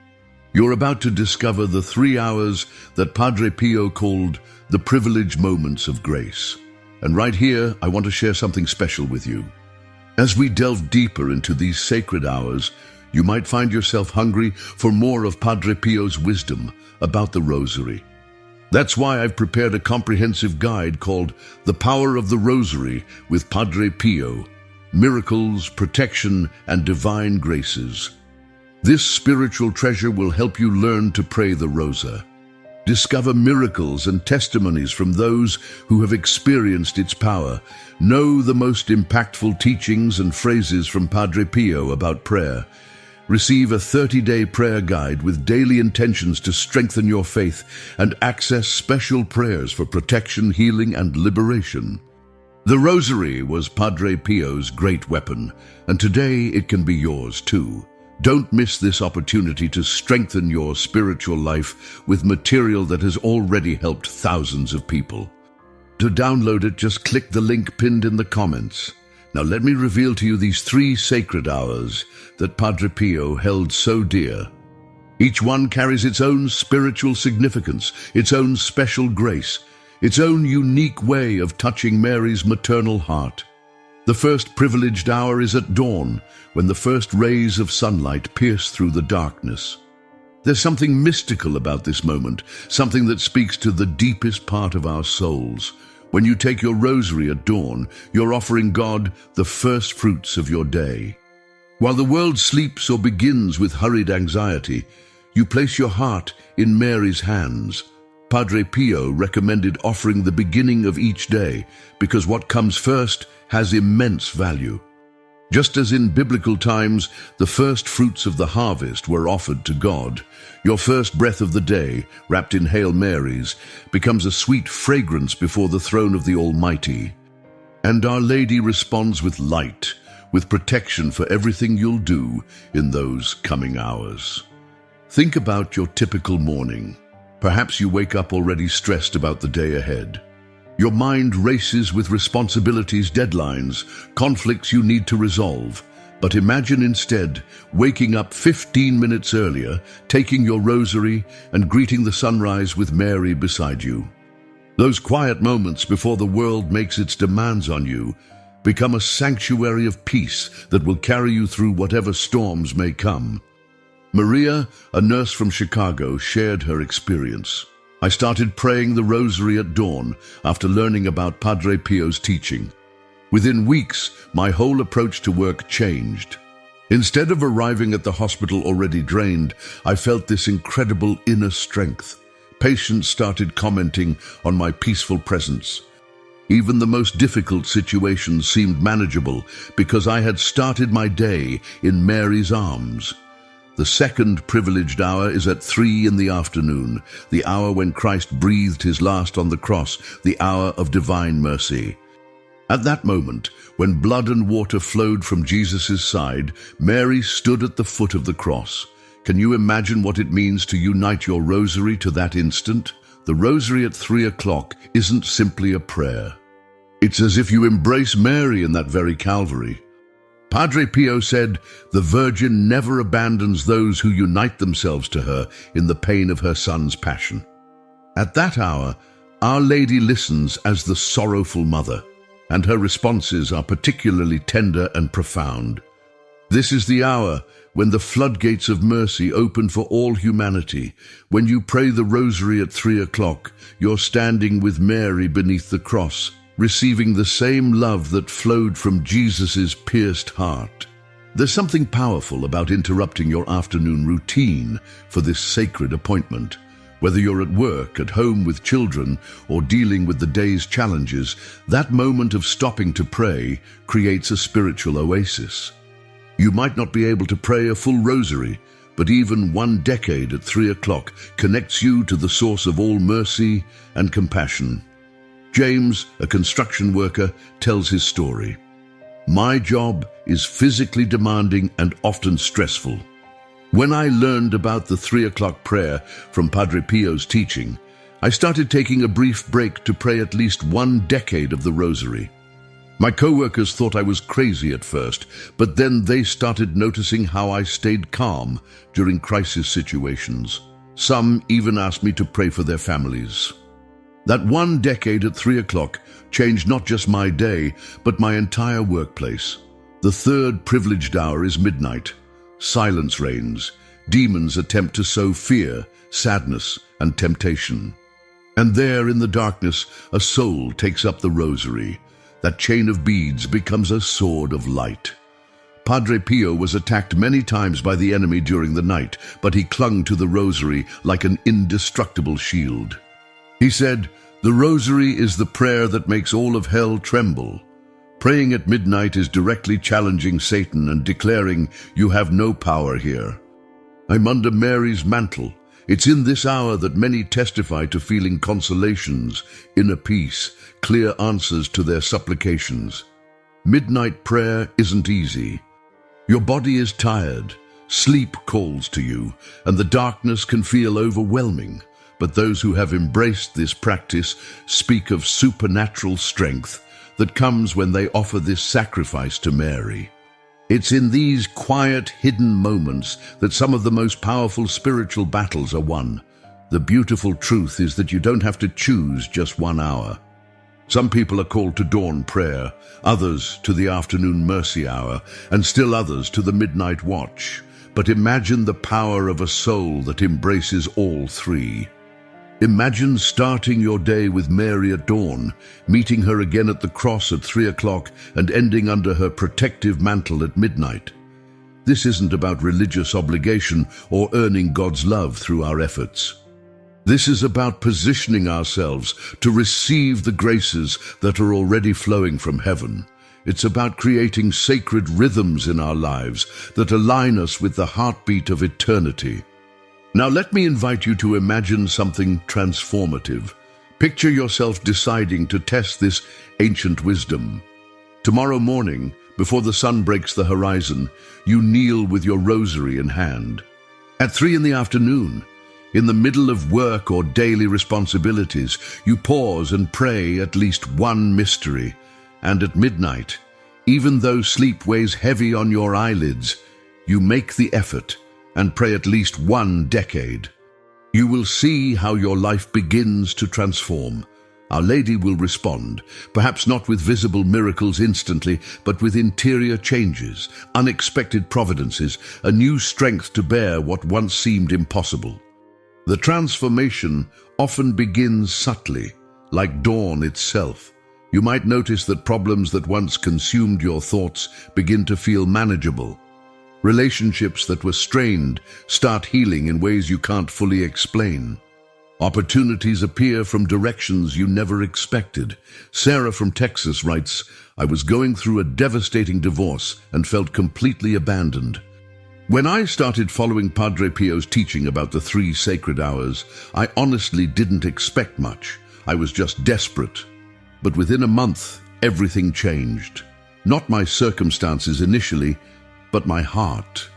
You're about to discover the 3 hours that Padre Pio called the privileged moments of grace. And right here, I want to share something special with you. As we delve deeper into these sacred hours, you might find yourself hungry for more of Padre Pio's wisdom about the Rosary. That's why I've prepared a comprehensive guide called The Power of the Rosary with Padre Pio, Miracles, Protection, and Divine Graces. This spiritual treasure will help you learn to pray the Rosa. Discover miracles and testimonies from those who have experienced its power. Know the most impactful teachings and phrases from Padre Pio about prayer. Receive a 30-day prayer guide with daily intentions to strengthen your faith and access special prayers for protection, healing, and liberation. The Rosary was Padre Pio's great weapon, and today it can be yours too. Don't miss this opportunity to strengthen your spiritual life with material that has already helped thousands of people. To download it, just click the link pinned in the comments. Now let me reveal to you these 3 sacred hours that Padre Pio held so dear. Each one carries its own spiritual significance, its own special grace, its own unique way of touching Mary's maternal heart. The first privileged hour is at dawn, when the first rays of sunlight pierce through the darkness. There's something mystical about this moment, something that speaks to the deepest part of our souls. When you take your rosary at dawn, you're offering God the first fruits of your day. While the world sleeps or begins with hurried anxiety, you place your heart in Mary's hands. Padre Pio recommended offering the beginning of each day because what comes first has immense value. Just as in biblical times, the first fruits of the harvest were offered to God, your first breath of the day, wrapped in Hail Marys, becomes a sweet fragrance before the throne of the Almighty. And Our Lady responds with light, with protection for everything you'll do in those coming hours. Think about your typical morning. Perhaps you wake up already stressed about the day ahead. Your mind races with responsibilities, deadlines, conflicts you need to resolve. But imagine instead waking up 15 minutes earlier, taking your rosary, and greeting the sunrise with Mary beside you. Those quiet moments before the world makes its demands on you become a sanctuary of peace that will carry you through whatever storms may come. Maria, a nurse from Chicago, shared her experience. I started praying the rosary at dawn after learning about Padre Pio's teaching. Within weeks, my whole approach to work changed. Instead of arriving at the hospital already drained, I felt this incredible inner strength. Patients started commenting on my peaceful presence. Even the most difficult situations seemed manageable because I had started my day in Mary's arms. The second privileged hour is at 3 in the afternoon, the hour when Christ breathed his last on the cross, the hour of divine mercy. At that moment, when blood and water flowed from Jesus' side, Mary stood at the foot of the cross. Can you imagine what it means to unite your rosary to that instant? The rosary at 3 o'clock isn't simply a prayer. It's as if you embrace Mary in that very Calvary. Padre Pio said, "The Virgin never abandons those who unite themselves to her in the pain of her Son's passion." At that hour, Our Lady listens as the sorrowful mother, and her responses are particularly tender and profound. This is the hour when the floodgates of mercy open for all humanity. When you pray the rosary at 3 o'clock, you're standing with Mary beneath the cross, receiving the same love that flowed from Jesus' pierced heart. There's something powerful about interrupting your afternoon routine for this sacred appointment. Whether you're at work, at home with children, or dealing with the day's challenges, that moment of stopping to pray creates a spiritual oasis. You might not be able to pray a full rosary, but even 1 decade at 3 o'clock connects you to the source of all mercy and compassion. James, a construction worker, tells his story. "My job is physically demanding and often stressful. When I learned about the 3 o'clock prayer from Padre Pio's teaching, I started taking a brief break to pray at least 1 decade of the rosary. My co-workers thought I was crazy at first, but then they started noticing how I stayed calm during crisis situations. Some even asked me to pray for their families. That one decade at 3 o'clock changed not just my day, but my entire workplace. The third privileged hour is midnight. Silence reigns. Demons attempt to sow fear, sadness, and temptation. And there in the darkness, a soul takes up the rosary. That chain of beads becomes a sword of light. Padre Pio was attacked many times by the enemy during the night, but he clung to the rosary like an indestructible shield. He said, "The rosary is the prayer that makes all of hell tremble." Praying at midnight is directly challenging Satan and declaring, "You have no power here." I'm under Mary's mantle. It's in this hour that many testify to feeling consolations, inner peace, clear answers to their supplications. Midnight prayer isn't easy. Your body is tired, sleep calls to you, and the darkness can feel overwhelming. But those who have embraced this practice speak of supernatural strength that comes when they offer this sacrifice to Mary. It's in these quiet, hidden moments that some of the most powerful spiritual battles are won. The beautiful truth is that you don't have to choose just 1 hour. Some people are called to dawn prayer, others to the afternoon mercy hour, and still others to the midnight watch. But imagine the power of a soul that embraces all three. Imagine starting your day with Mary at dawn, meeting her again at the cross at 3 o'clock, and ending under her protective mantle at midnight. This isn't about religious obligation or earning God's love through our efforts. This is about positioning ourselves to receive the graces that are already flowing from heaven. It's about creating sacred rhythms in our lives that align us with the heartbeat of eternity. Now let me invite you to imagine something transformative. Picture yourself deciding to test this ancient wisdom. Tomorrow morning, before the sun breaks the horizon, you kneel with your rosary in hand. At 3 in the afternoon, in the middle of work or daily responsibilities, you pause and pray at least one mystery. And at midnight, even though sleep weighs heavy on your eyelids, you make the effort and pray at least 1 decade. You will see how your life begins to transform. Our Lady will respond, perhaps not with visible miracles instantly, but with interior changes, unexpected providences, a new strength to bear what once seemed impossible. The transformation often begins subtly, like dawn itself. You might notice that problems that once consumed your thoughts begin to feel manageable. Relationships that were strained start healing in ways you can't fully explain. Opportunities appear from directions you never expected. Sarah from Texas writes, "I was going through a devastating divorce and felt completely abandoned. When I started following Padre Pio's teaching about the 3 sacred hours, I honestly didn't expect much. I was just desperate. But within a month, everything changed. Not my circumstances initially, but my heart.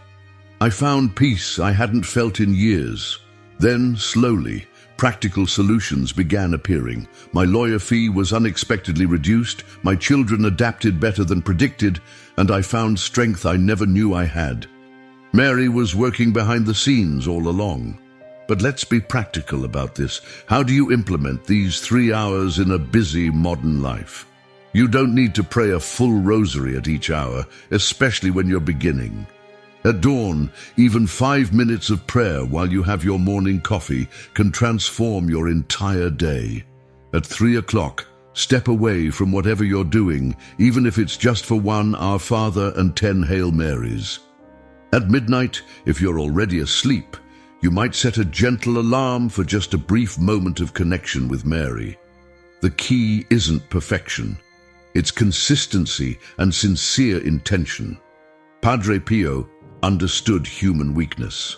I found peace I hadn't felt in years. Then, slowly, practical solutions began appearing. My lawyer fee was unexpectedly reduced, my children adapted better than predicted, and I found strength I never knew I had. Mary was working behind the scenes all along. But let's be practical about this. How do you implement these 3 hours in a busy modern life? You don't need to pray a full rosary at each hour, especially when you're beginning. At dawn, even 5 minutes of prayer while you have your morning coffee can transform your entire day. At 3 o'clock, step away from whatever you're doing, even if it's just for 1 Our Father and 10 Hail Marys. At midnight, if you're already asleep, you might set a gentle alarm for just a brief moment of connection with Mary. The key isn't perfection. It's consistency and sincere intention. Padre Pio understood human weakness.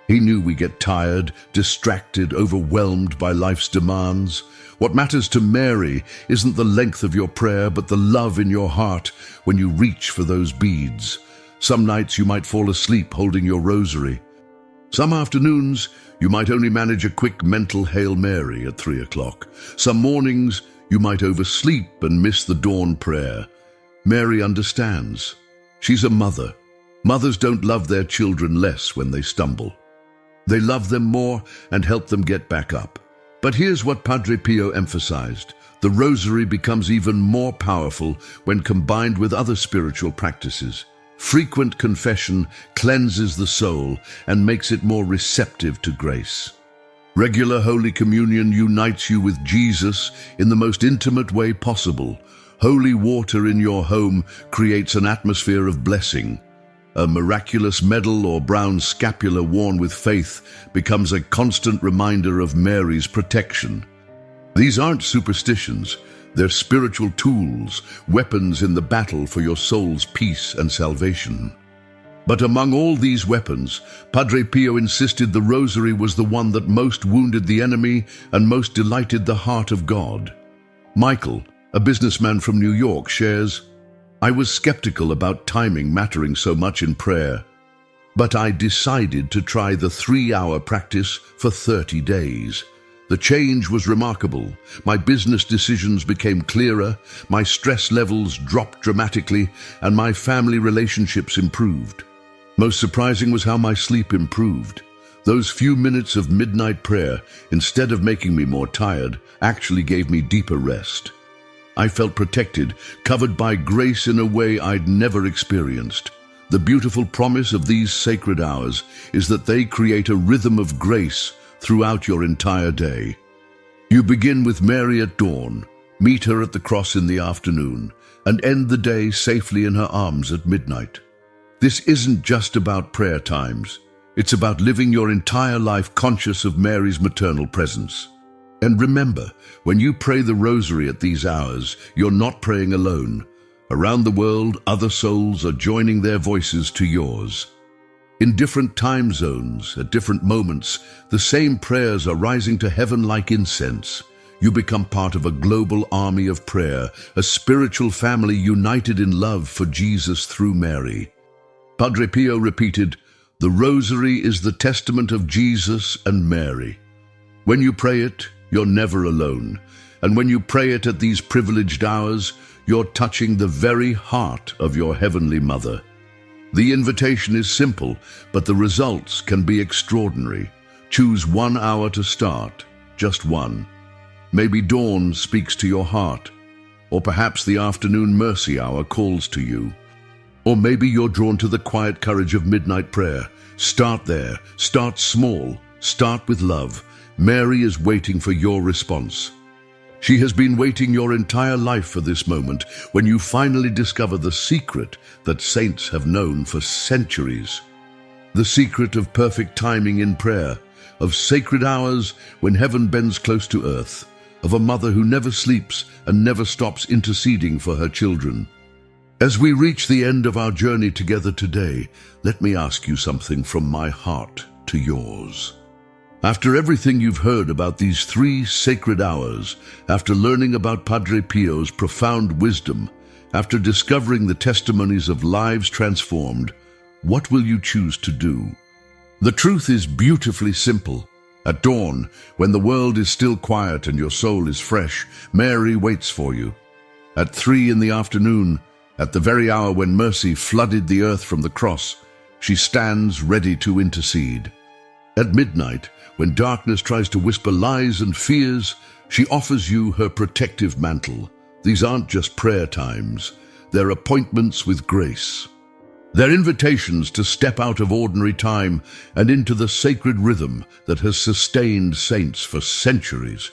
He knew we get tired, distracted, overwhelmed by life's demands. What matters to Mary isn't the length of your prayer, but the love in your heart when you reach for those beads. Some nights you might fall asleep holding your rosary. Some afternoons you might only manage a quick mental Hail Mary at 3 o'clock. Some mornings you might oversleep and miss the dawn prayer. Mary understands. She's a mother. Mothers don't love their children less when they stumble. They love them more and help them get back up. But here's what Padre Pio emphasized. The rosary becomes even more powerful when combined with other spiritual practices. Frequent confession cleanses the soul and makes it more receptive to grace. Regular Holy Communion unites you with Jesus in the most intimate way possible. Holy water in your home creates an atmosphere of blessing. A miraculous medal or brown scapular worn with faith becomes a constant reminder of Mary's protection. These aren't superstitions, they're spiritual tools, weapons in the battle for your soul's peace and salvation. But among all these weapons, Padre Pio insisted the rosary was the one that most wounded the enemy and most delighted the heart of God. Michael, a businessman from New York, shares, "I was skeptical about timing mattering so much in prayer, but I decided to try the 3-hour practice for 30 days. The change was remarkable. My business decisions became clearer, my stress levels dropped dramatically, and my family relationships improved. Most surprising was how my sleep improved. Those few minutes of midnight prayer, instead of making me more tired, actually gave me deeper rest. I felt protected, covered by grace in a way I'd never experienced. The beautiful promise of these sacred hours is that they create a rhythm of grace throughout your entire day. You begin with Mary at dawn, meet her at the cross in the afternoon, and end the day safely in her arms at midnight. This isn't just about prayer times. It's about living your entire life conscious of Mary's maternal presence. And remember, when you pray the rosary at these hours, you're not praying alone. Around the world, other souls are joining their voices to yours. In different time zones, at different moments, the same prayers are rising to heaven like incense. You become part of a global army of prayer, a spiritual family united in love for Jesus through Mary. Padre Pio repeated, "The rosary is the testament of Jesus and Mary." When you pray it, you're never alone. And when you pray it at these privileged hours, you're touching the very heart of your Heavenly Mother. The invitation is simple, but the results can be extraordinary. Choose 1 hour to start, just one. Maybe dawn speaks to your heart, or perhaps the afternoon mercy hour calls to you. Or maybe you're drawn to the quiet courage of midnight prayer. Start there, start small, start with love. Mary is waiting for your response. She has been waiting your entire life for this moment when you finally discover the secret that saints have known for centuries. The secret of perfect timing in prayer, of sacred hours when heaven bends close to earth, of a mother who never sleeps and never stops interceding for her children. As we reach the end of our journey together today, let me ask you something from my heart to yours. After everything you've heard about these 3 sacred hours, after learning about Padre Pio's profound wisdom, after discovering the testimonies of lives transformed, what will you choose to do? The truth is beautifully simple. At dawn, when the world is still quiet and your soul is fresh, Mary waits for you. At 3 in the afternoon, at the very hour when mercy flooded the earth from the cross, she stands ready to intercede. At midnight, when darkness tries to whisper lies and fears, she offers you her protective mantle. These aren't just prayer times, they're appointments with grace. They're invitations to step out of ordinary time and into the sacred rhythm that has sustained saints for centuries.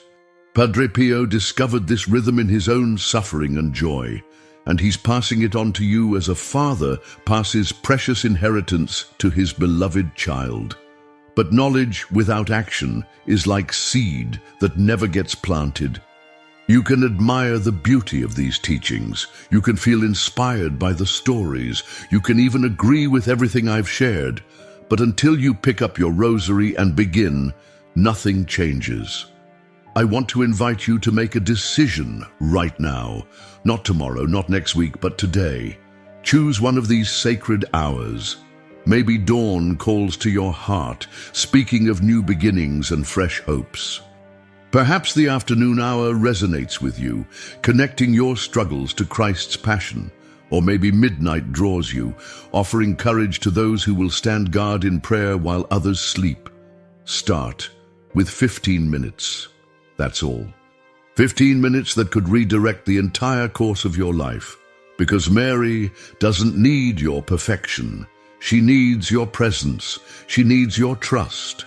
Padre Pio discovered this rhythm in his own suffering and joy, and he's passing it on to you as a father passes precious inheritance to his beloved child. But knowledge without action is like seed that never gets planted. You can admire the beauty of these teachings. You can feel inspired by the stories. You can even agree with everything I've shared. But until you pick up your rosary and begin, nothing changes. I want to invite you to make a decision right now. Not tomorrow, not next week, but today. Choose one of these sacred hours. Maybe dawn calls to your heart, speaking of new beginnings and fresh hopes. Perhaps the afternoon hour resonates with you, connecting your struggles to Christ's passion. Or maybe midnight draws you, offering courage to those who will stand guard in prayer while others sleep. Start with 15 minutes. That's all. 15 minutes that could redirect the entire course of your life. Because Mary doesn't need your perfection. She needs your presence. She needs your trust.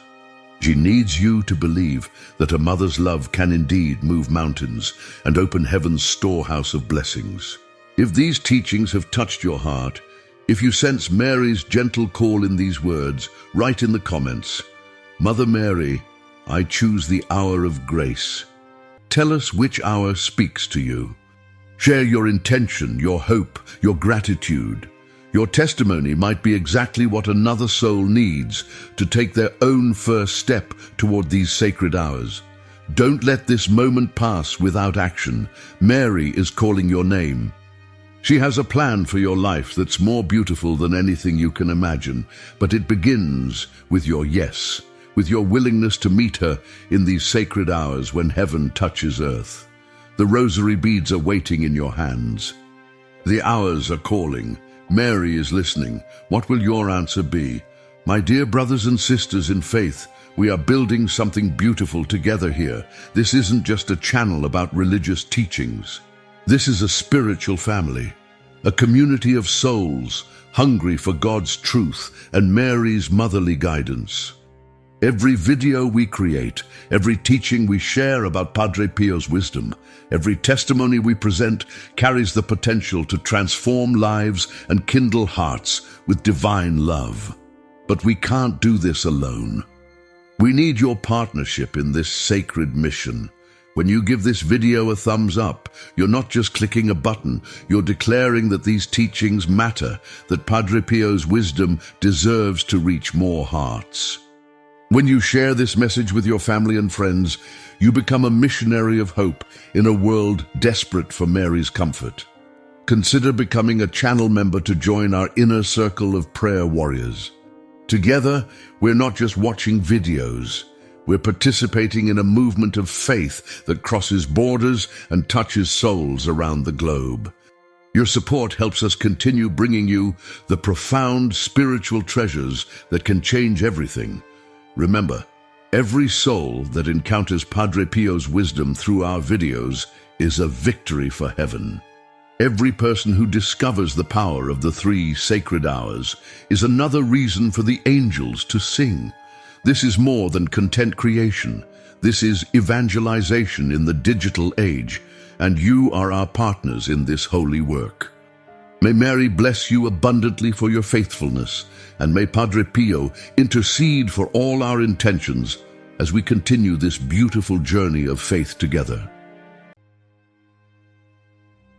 She needs you to believe that a mother's love can indeed move mountains and open heaven's storehouse of blessings. If these teachings have touched your heart, if you sense Mary's gentle call in these words, write in the comments, "Mother Mary, I choose the hour of grace." Tell us which hour speaks to you. Share your intention, your hope, your gratitude. Your testimony might be exactly what another soul needs to take their own first step toward these sacred hours. Don't let this moment pass without action. Mary is calling your name. She has a plan for your life that's more beautiful than anything you can imagine, but it begins with your yes, with your willingness to meet her in these sacred hours when heaven touches earth. The rosary beads are waiting in your hands. The hours are calling. Mary is listening. What will your answer be? My dear brothers and sisters in faith, we are building something beautiful together here. This isn't just a channel about religious teachings. This is a spiritual family, a community of souls hungry for God's truth and Mary's motherly guidance. Every video we create, every teaching we share about Padre Pio's wisdom, every testimony we present carries the potential to transform lives and kindle hearts with divine love. But we can't do this alone. We need your partnership in this sacred mission. When you give this video a thumbs up, you're not just clicking a button, you're declaring that these teachings matter, that Padre Pio's wisdom deserves to reach more hearts. When you share this message with your family and friends, you become a missionary of hope in a world desperate for Mary's comfort. Consider becoming a channel member to join our inner circle of prayer warriors. Together, we're not just watching videos. We're participating in a movement of faith that crosses borders and touches souls around the globe. Your support helps us continue bringing you the profound spiritual treasures that can change everything. Remember, every soul that encounters Padre Pio's wisdom through our videos is a victory for heaven. Every person who discovers the power of the 3 sacred hours is another reason for the angels to sing. This is more than content creation. This is evangelization in the digital age, and you are our partners in this holy work. May Mary bless you abundantly for your faithfulness, and may Padre Pio intercede for all our intentions as we continue this beautiful journey of faith together.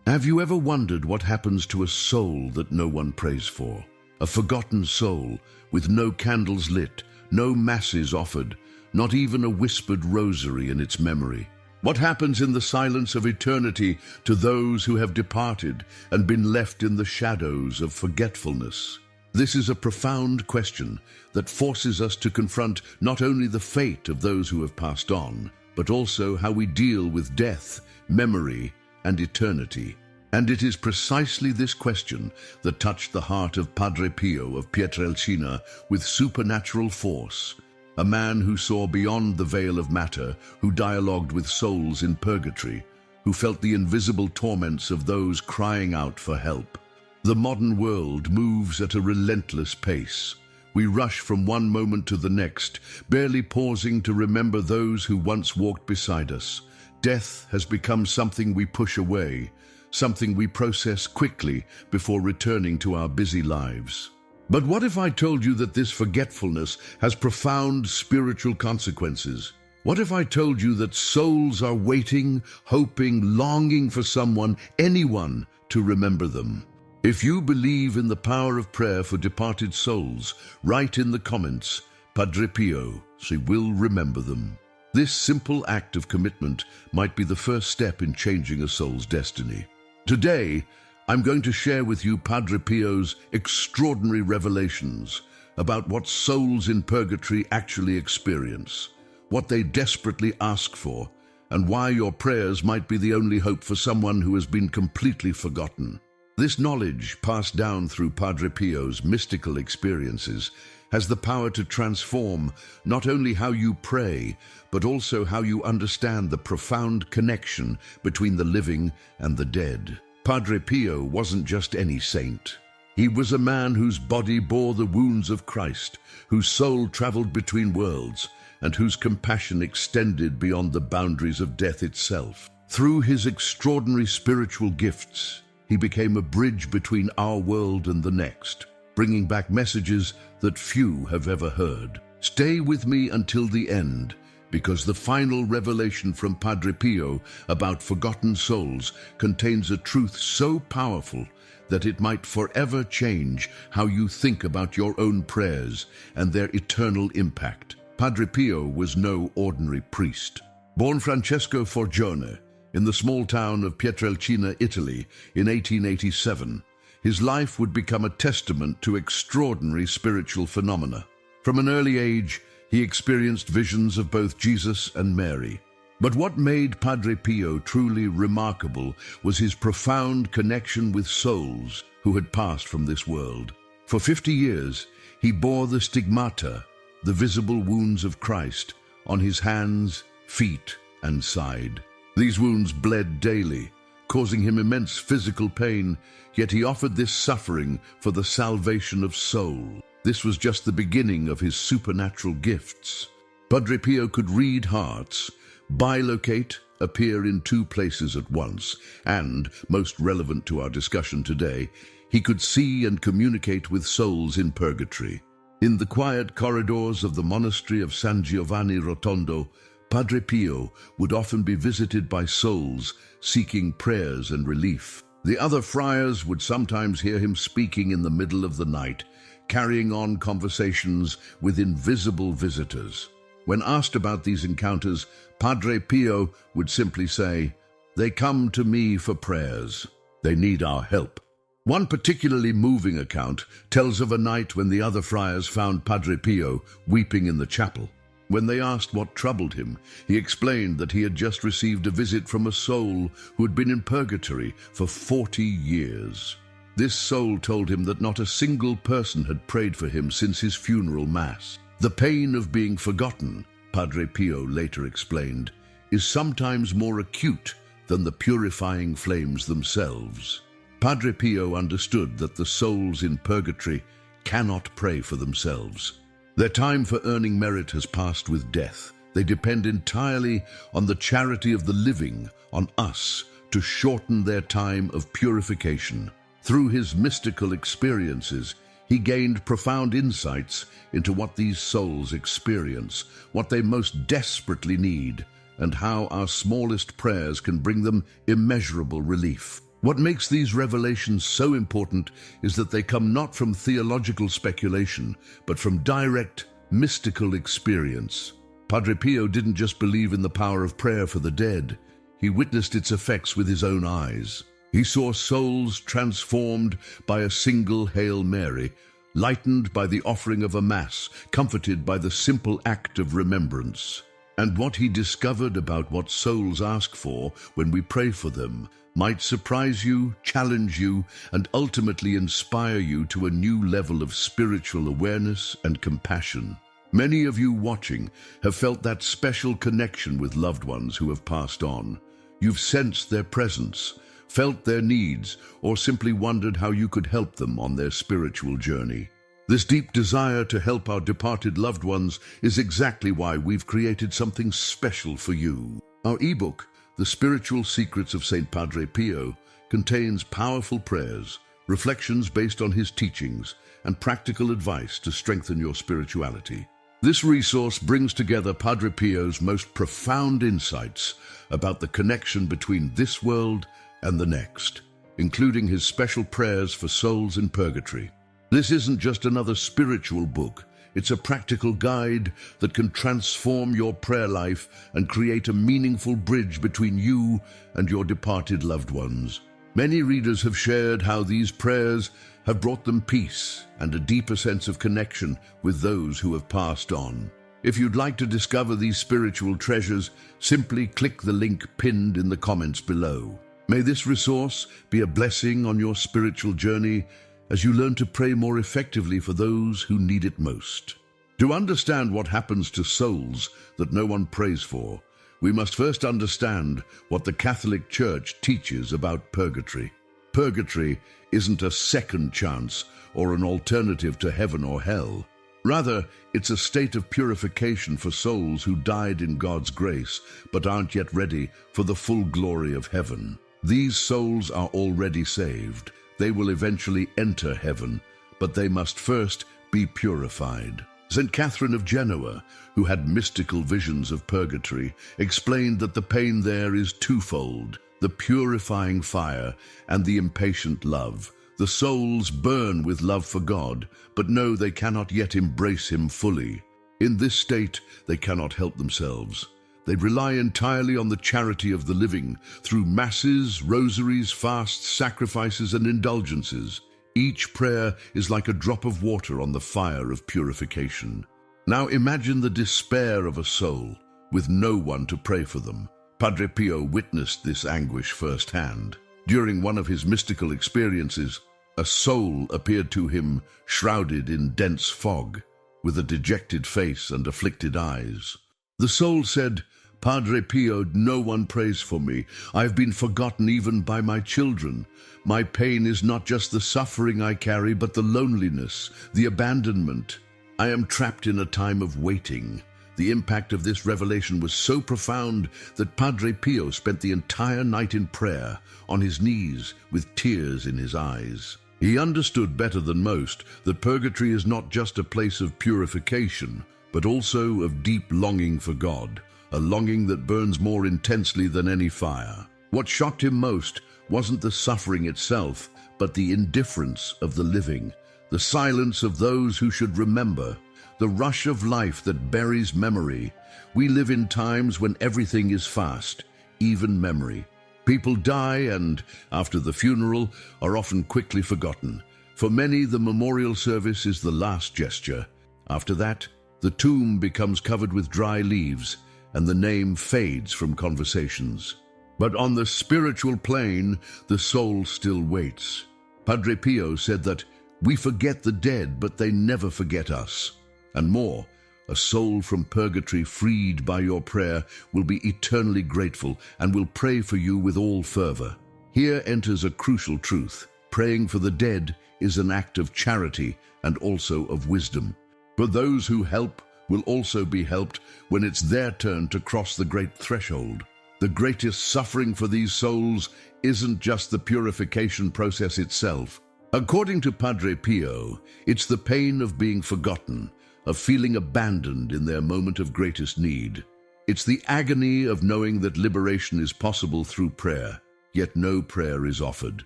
Have you ever wondered what happens to a soul that no one prays for? A forgotten soul with no candles lit, no masses offered, not even a whispered rosary in its memory. What happens in the silence of eternity to those who have departed and been left in the shadows of forgetfulness? This is a profound question that forces us to confront not only the fate of those who have passed on, but also how we deal with death, memory, and eternity. And it is precisely this question that touched the heart of Padre Pio of Pietrelcina with supernatural force. A man who saw beyond the veil of matter, who dialogued with souls in purgatory, who felt the invisible torments of those crying out for help. The modern world moves at a relentless pace. We rush from one moment to the next, barely pausing to remember those who once walked beside us. Death has become something we push away, something we process quickly before returning to our busy lives. But what if I told you that this forgetfulness has profound spiritual consequences? What if I told you that souls are waiting, hoping, longing for someone, anyone, to remember them? If you believe in the power of prayer for departed souls, write in the comments, Padre Pio, she will remember them. This simple act of commitment might be the first step in changing a soul's destiny. Today, I'm going to share with you Padre Pio's extraordinary revelations about what souls in purgatory actually experience, what they desperately ask for, and why your prayers might be the only hope for someone who has been completely forgotten. This knowledge, passed down through Padre Pio's mystical experiences, has the power to transform not only how you pray, but also how you understand the profound connection between the living and the dead. Padre Pio wasn't just any saint. He was a man whose body bore the wounds of Christ, whose soul traveled between worlds, and whose compassion extended beyond the boundaries of death itself. Through his extraordinary spiritual gifts, he became a bridge between our world and the next, bringing back messages that few have ever heard. Stay with me until the end, because the final revelation from Padre Pio about forgotten souls contains a truth so powerful that it might forever change how you think about your own prayers and their eternal impact. Padre Pio was no ordinary priest. Born Francesco Forgione in the small town of Pietrelcina, Italy, in 1887, his life would become a testament to extraordinary spiritual phenomena. From an early age, he experienced visions of both Jesus and Mary. But what made Padre Pio truly remarkable was his profound connection with souls who had passed from this world. For 50 years, he bore the stigmata, the visible wounds of Christ, on his hands, feet, and side. These wounds bled daily, causing him immense physical pain, yet he offered this suffering for the salvation of soul. This was just the beginning of his supernatural gifts. Padre Pio could read hearts, bilocate, appear in two places at once, and, most relevant to our discussion today, he could see and communicate with souls in purgatory. In the quiet corridors of the monastery of San Giovanni Rotondo, Padre Pio would often be visited by souls seeking prayers and relief. The other friars would sometimes hear him speaking in the middle of the night, carrying on conversations with invisible visitors. When asked about these encounters, Padre Pio would simply say, "They come to me for prayers. They need our help." One particularly moving account tells of a night when the other friars found Padre Pio weeping in the chapel. When they asked what troubled him, he explained that he had just received a visit from a soul who had been in purgatory for 40 years. This soul told him that not a single person had prayed for him since his funeral mass. The pain of being forgotten, Padre Pio later explained, is sometimes more acute than the purifying flames themselves. Padre Pio understood that the souls in purgatory cannot pray for themselves. Their time for earning merit has passed with death. They depend entirely on the charity of the living, on us, to shorten their time of purification. Through his mystical experiences, he gained profound insights into what these souls experience, what they most desperately need, and how our smallest prayers can bring them immeasurable relief. What makes these revelations so important is that they come not from theological speculation, but from direct, mystical experience. Padre Pio didn't just believe in the power of prayer for the dead. He witnessed its effects with his own eyes. He saw souls transformed by a single Hail Mary, lightened by the offering of a Mass, comforted by the simple act of remembrance. And what he discovered about what souls ask for when we pray for them might surprise you, challenge you, and ultimately inspire you to a new level of spiritual awareness and compassion. Many of you watching have felt that special connection with loved ones who have passed on. You've sensed their presence, felt their needs, or simply wondered how you could help them on their spiritual journey. This deep desire to help our departed loved ones is exactly why we've created something special for you. Our ebook, The Spiritual Secrets of St. Padre Pio, contains powerful prayers, reflections based on his teachings, and practical advice to strengthen your spirituality. This resource brings together Padre Pio's most profound insights about the connection between this world and the next, including his special prayers for souls in purgatory. This isn't just another spiritual book. It's a practical guide that can transform your prayer life and create a meaningful bridge between you and your departed loved ones. Many readers have shared how these prayers have brought them peace and a deeper sense of connection with those who have passed on. If you'd like to discover these spiritual treasures, simply click the link pinned in the comments below. May this resource be a blessing on your spiritual journey as you learn to pray more effectively for those who need it most. To understand what happens to souls that no one prays for, we must first understand what the Catholic Church teaches about purgatory. Purgatory isn't a second chance or an alternative to heaven or hell. Rather, it's a state of purification for souls who died in God's grace but aren't yet ready for the full glory of heaven. These souls are already saved. They will eventually enter heaven, but they must first be purified. St. Catherine of Genoa, who had mystical visions of purgatory, explained that the pain there is twofold: the purifying fire and the impatient love. The souls burn with love for God, but know they cannot yet embrace Him fully. In this state, they cannot help themselves. They rely entirely on the charity of the living through masses, rosaries, fasts, sacrifices, and indulgences. Each prayer is like a drop of water on the fire of purification. Now imagine the despair of a soul with no one to pray for them. Padre Pio witnessed this anguish firsthand. During one of his mystical experiences, a soul appeared to him shrouded in dense fog, with a dejected face and afflicted eyes. The soul said, "Padre Pio, no one prays for me. I've been forgotten even by my children. My pain is not just the suffering I carry, but the loneliness, the abandonment. I am trapped in a time of waiting." The impact of this revelation was so profound that Padre Pio spent the entire night in prayer, on his knees, with tears in his eyes. He understood better than most that purgatory is not just a place of purification, but also of deep longing for God, a longing that burns more intensely than any fire. What shocked him most wasn't the suffering itself, but the indifference of the living, the silence of those who should remember, the rush of life that buries memory. We live in times when everything is fast, even memory. People die and, after the funeral, are often quickly forgotten. For many, the memorial service is the last gesture. After that, the tomb becomes covered with dry leaves, and the name fades from conversations. But on the spiritual plane, the soul still waits. Padre Pio said that we forget the dead, but they never forget us. And more, a soul from purgatory freed by your prayer will be eternally grateful and will pray for you with all fervor. Here enters a crucial truth. Praying for the dead is an act of charity and also of wisdom. For those who help will also be helped when it's their turn to cross the great threshold. The greatest suffering for these souls isn't just the purification process itself. According to Padre Pio, it's the pain of being forgotten, of feeling abandoned in their moment of greatest need. It's the agony of knowing that liberation is possible through prayer, yet no prayer is offered.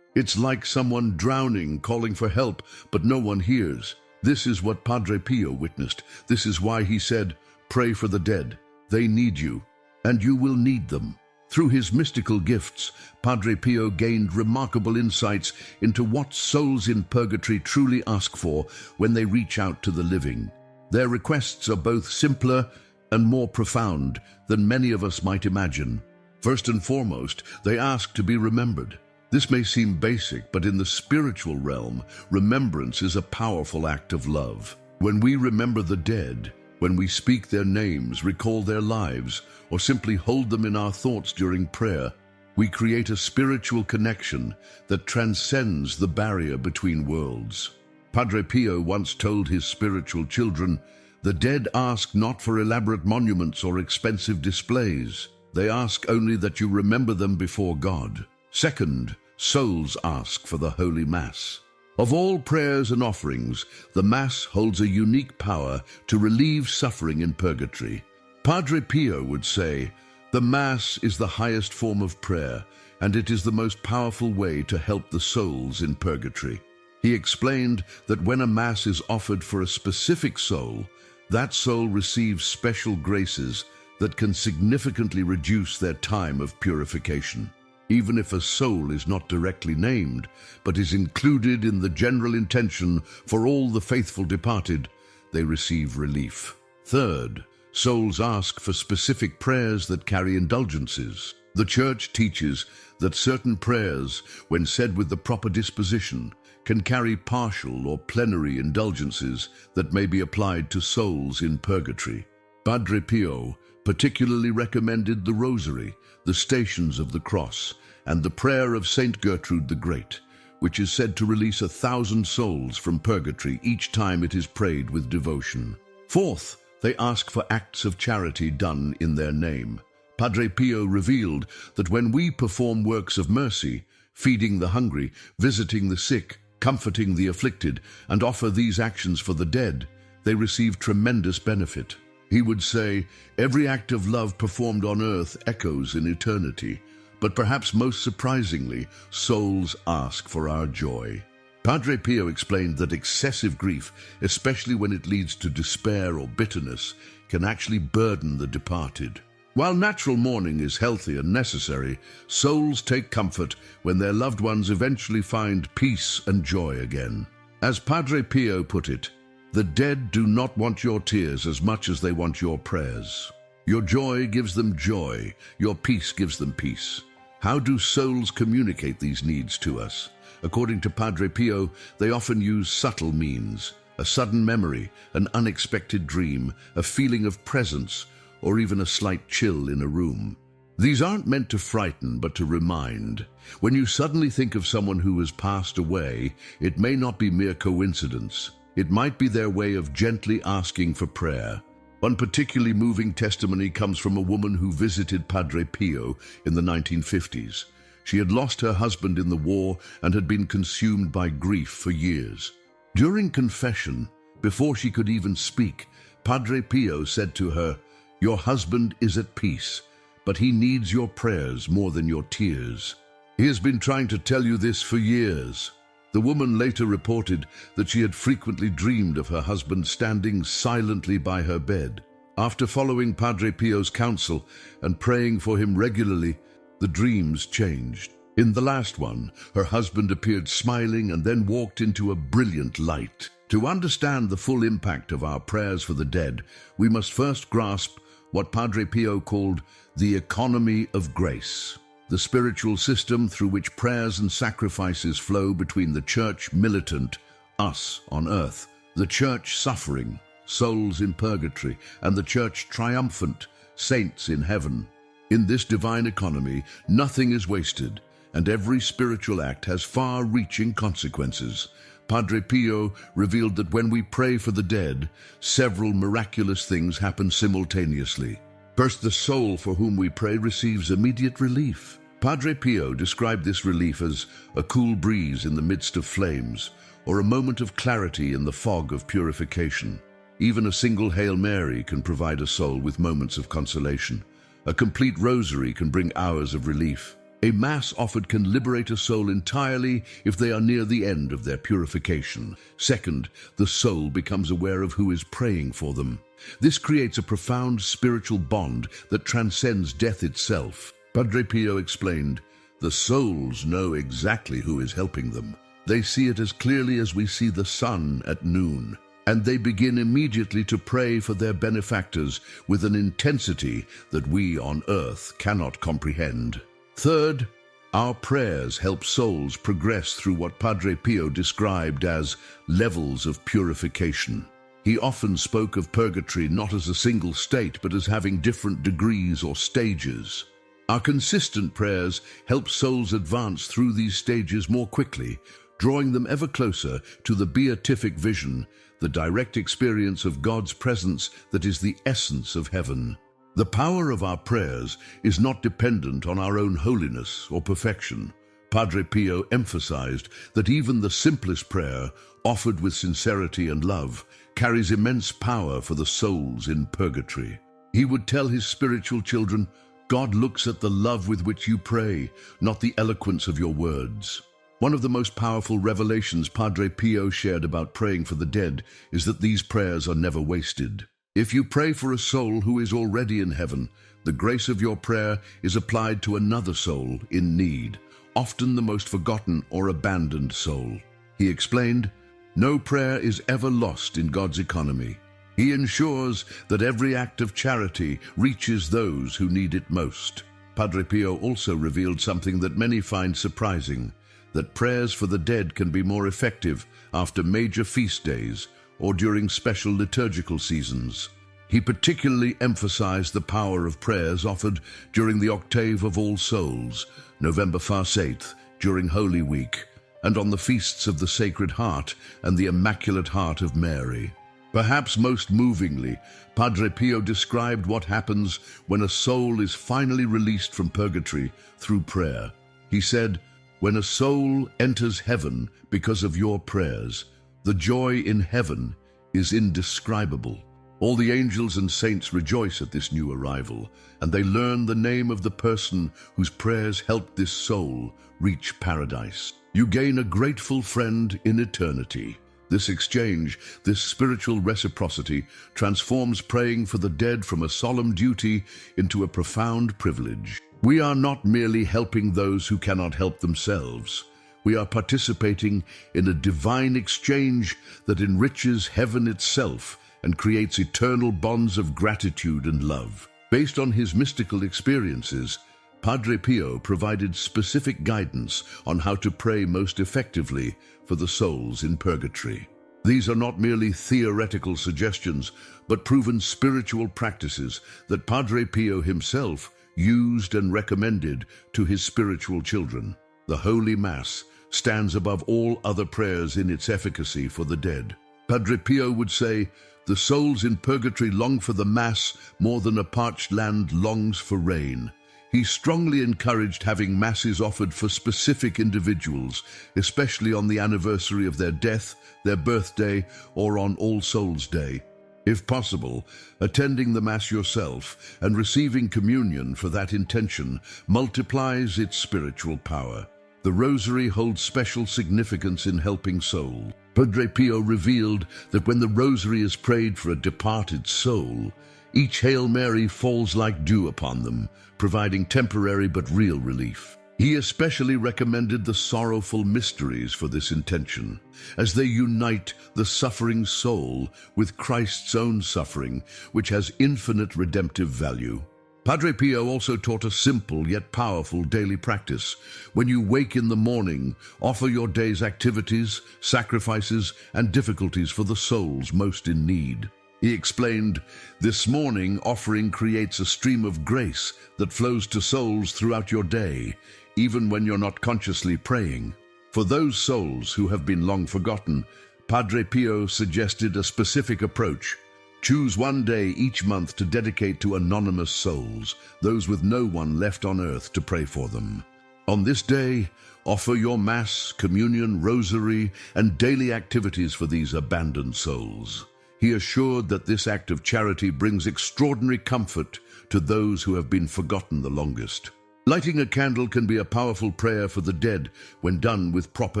It's like someone drowning, calling for help, but no one hears. This is what Padre Pio witnessed. This is why he said, "Pray for the dead. They need you, and you will need them." Through his mystical gifts, Padre Pio gained remarkable insights into what souls in purgatory truly ask for when they reach out to the living. Their requests are both simpler and more profound than many of us might imagine. First and foremost, they ask to be remembered. This may seem basic, but in the spiritual realm, remembrance is a powerful act of love. When we remember the dead, when we speak their names, recall their lives, or simply hold them in our thoughts during prayer, we create a spiritual connection that transcends the barrier between worlds. Padre Pio once told his spiritual children, "The dead ask not for elaborate monuments or expensive displays. They ask only that you remember them before God." Second, souls ask for the Holy Mass. Of all prayers and offerings, the Mass holds a unique power to relieve suffering in purgatory. Padre Pio would say, "The Mass is the highest form of prayer, and it is the most powerful way to help the souls in purgatory." He explained that when a Mass is offered for a specific soul, that soul receives special graces that can significantly reduce their time of purification. Even if a soul is not directly named, but is included in the general intention for all the faithful departed, they receive relief. Third, souls ask for specific prayers that carry indulgences. The Church teaches that certain prayers, when said with the proper disposition, can carry partial or plenary indulgences that may be applied to souls in purgatory. Padre Pio particularly recommended the Rosary, the Stations of the Cross, and the prayer of Saint Gertrude the Great, which is said to release 1,000 souls from purgatory each time it is prayed with devotion. Fourth, they ask for acts of charity done in their name. Padre Pio revealed that when we perform works of mercy, feeding the hungry, visiting the sick, comforting the afflicted, and offer these actions for the dead, they receive tremendous benefit. He would say, every act of love performed on earth echoes in eternity, but perhaps most surprisingly, souls ask for our joy. Padre Pio explained that excessive grief, especially when it leads to despair or bitterness, can actually burden the departed. While natural mourning is healthy and necessary, souls take comfort when their loved ones eventually find peace and joy again. As Padre Pio put it, the dead do not want your tears as much as they want your prayers. Your joy gives them joy, your peace gives them peace. How do souls communicate these needs to us? According to Padre Pio, they often use subtle means: a sudden memory, an unexpected dream, a feeling of presence, or even a slight chill in a room. These aren't meant to frighten, but to remind. When you suddenly think of someone who has passed away, it may not be mere coincidence. It might be their way of gently asking for prayer. One particularly moving testimony comes from a woman who visited Padre Pio in the 1950s. She had lost her husband in the war and had been consumed by grief for years. During confession, before she could even speak, Padre Pio said to her, "Your husband is at peace, but he needs your prayers more than your tears. He has been trying to tell you this for years." The woman later reported that she had frequently dreamed of her husband standing silently by her bed. After following Padre Pio's counsel and praying for him regularly, the dreams changed. In the last one, her husband appeared smiling and then walked into a brilliant light. To understand the full impact of our prayers for the dead, we must first grasp what Padre Pio called the economy of grace, the spiritual system through which prayers and sacrifices flow between the Church militant, us on earth, the Church suffering, souls in purgatory, and the Church triumphant, saints in heaven. In this divine economy, nothing is wasted, and every spiritual act has far-reaching consequences. Padre Pio revealed that when we pray for the dead, several miraculous things happen simultaneously. First, the soul for whom we pray receives immediate relief. Padre Pio described this relief as a cool breeze in the midst of flames, or a moment of clarity in the fog of purification. Even a single Hail Mary can provide a soul with moments of consolation. A complete rosary can bring hours of relief. A Mass offered can liberate a soul entirely if they are near the end of their purification. Second, the soul becomes aware of who is praying for them. This creates a profound spiritual bond that transcends death itself. Padre Pio explained, "The souls know exactly who is helping them. They see it as clearly as we see the sun at noon, and they begin immediately to pray for their benefactors with an intensity that we on earth cannot comprehend." Third, our prayers help souls progress through what Padre Pio described as levels of purification. He often spoke of purgatory not as a single state, but as having different degrees or stages. Our consistent prayers help souls advance through these stages more quickly, drawing them ever closer to the beatific vision, the direct experience of God's presence that is the essence of heaven. The power of our prayers is not dependent on our own holiness or perfection. Padre Pio emphasized that even the simplest prayer, offered with sincerity and love, carries immense power for the souls in purgatory. He would tell his spiritual children, "God looks at the love with which you pray, not the eloquence of your words." One of the most powerful revelations Padre Pio shared about praying for the dead is that these prayers are never wasted. If you pray for a soul who is already in heaven, the grace of your prayer is applied to another soul in need, often the most forgotten or abandoned soul. He explained, "No prayer is ever lost in God's economy. He ensures that every act of charity reaches those who need it most." Padre Pio also revealed something that many find surprising, that prayers for the dead can be more effective after major feast days or during special liturgical seasons. He particularly emphasized the power of prayers offered during the Octave of All Souls, November Fast 8th, during Holy Week, and on the feasts of the Sacred Heart and the Immaculate Heart of Mary. Perhaps most movingly, Padre Pio described what happens when a soul is finally released from purgatory through prayer. He said, "When a soul enters heaven because of your prayers, the joy in heaven is indescribable. All the angels and saints rejoice at this new arrival, and they learn the name of the person whose prayers helped this soul reach paradise. You gain a grateful friend in eternity." This exchange, this spiritual reciprocity, transforms praying for the dead from a solemn duty into a profound privilege. We are not merely helping those who cannot help themselves. We are participating in a divine exchange that enriches heaven itself and creates eternal bonds of gratitude and love. Based on his mystical experiences, Padre Pio provided specific guidance on how to pray most effectively for the souls in purgatory. These are not merely theoretical suggestions, but proven spiritual practices that Padre Pio himself used and recommended to his spiritual children. The Holy Mass stands above all other prayers in its efficacy for the dead. Padre Pio would say, "The souls in purgatory long for the Mass more than a parched land longs for rain." He strongly encouraged having masses offered for specific individuals, especially on the anniversary of their death, their birthday, or on All Souls' Day. If possible, attending the Mass yourself and receiving communion for that intention multiplies its spiritual power. The Rosary holds special significance in helping souls. Padre Pio revealed that when the Rosary is prayed for a departed soul, each Hail Mary falls like dew upon them, providing temporary but real relief. He especially recommended the sorrowful mysteries for this intention, as they unite the suffering soul with Christ's own suffering, which has infinite redemptive value. Padre Pio also taught a simple yet powerful daily practice. When you wake in the morning, offer your day's activities, sacrifices, and difficulties for the souls most in need. He explained, "This morning offering creates a stream of grace that flows to souls throughout your day, even when you're not consciously praying." For those souls who have been long forgotten, Padre Pio suggested a specific approach. Choose one day each month to dedicate to anonymous souls, those with no one left on earth to pray for them. On this day, offer your Mass, communion, rosary, and daily activities for these abandoned souls. He assured that this act of charity brings extraordinary comfort to those who have been forgotten the longest. Lighting a candle can be a powerful prayer for the dead when done with proper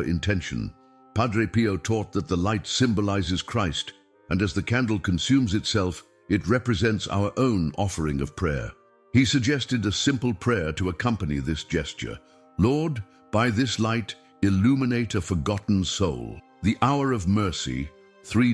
intention. Padre Pio taught that the light symbolizes Christ, and as the candle consumes itself, it represents our own offering of prayer. He suggested a simple prayer to accompany this gesture. "Lord, by this light, illuminate a forgotten soul." The hour of mercy, 3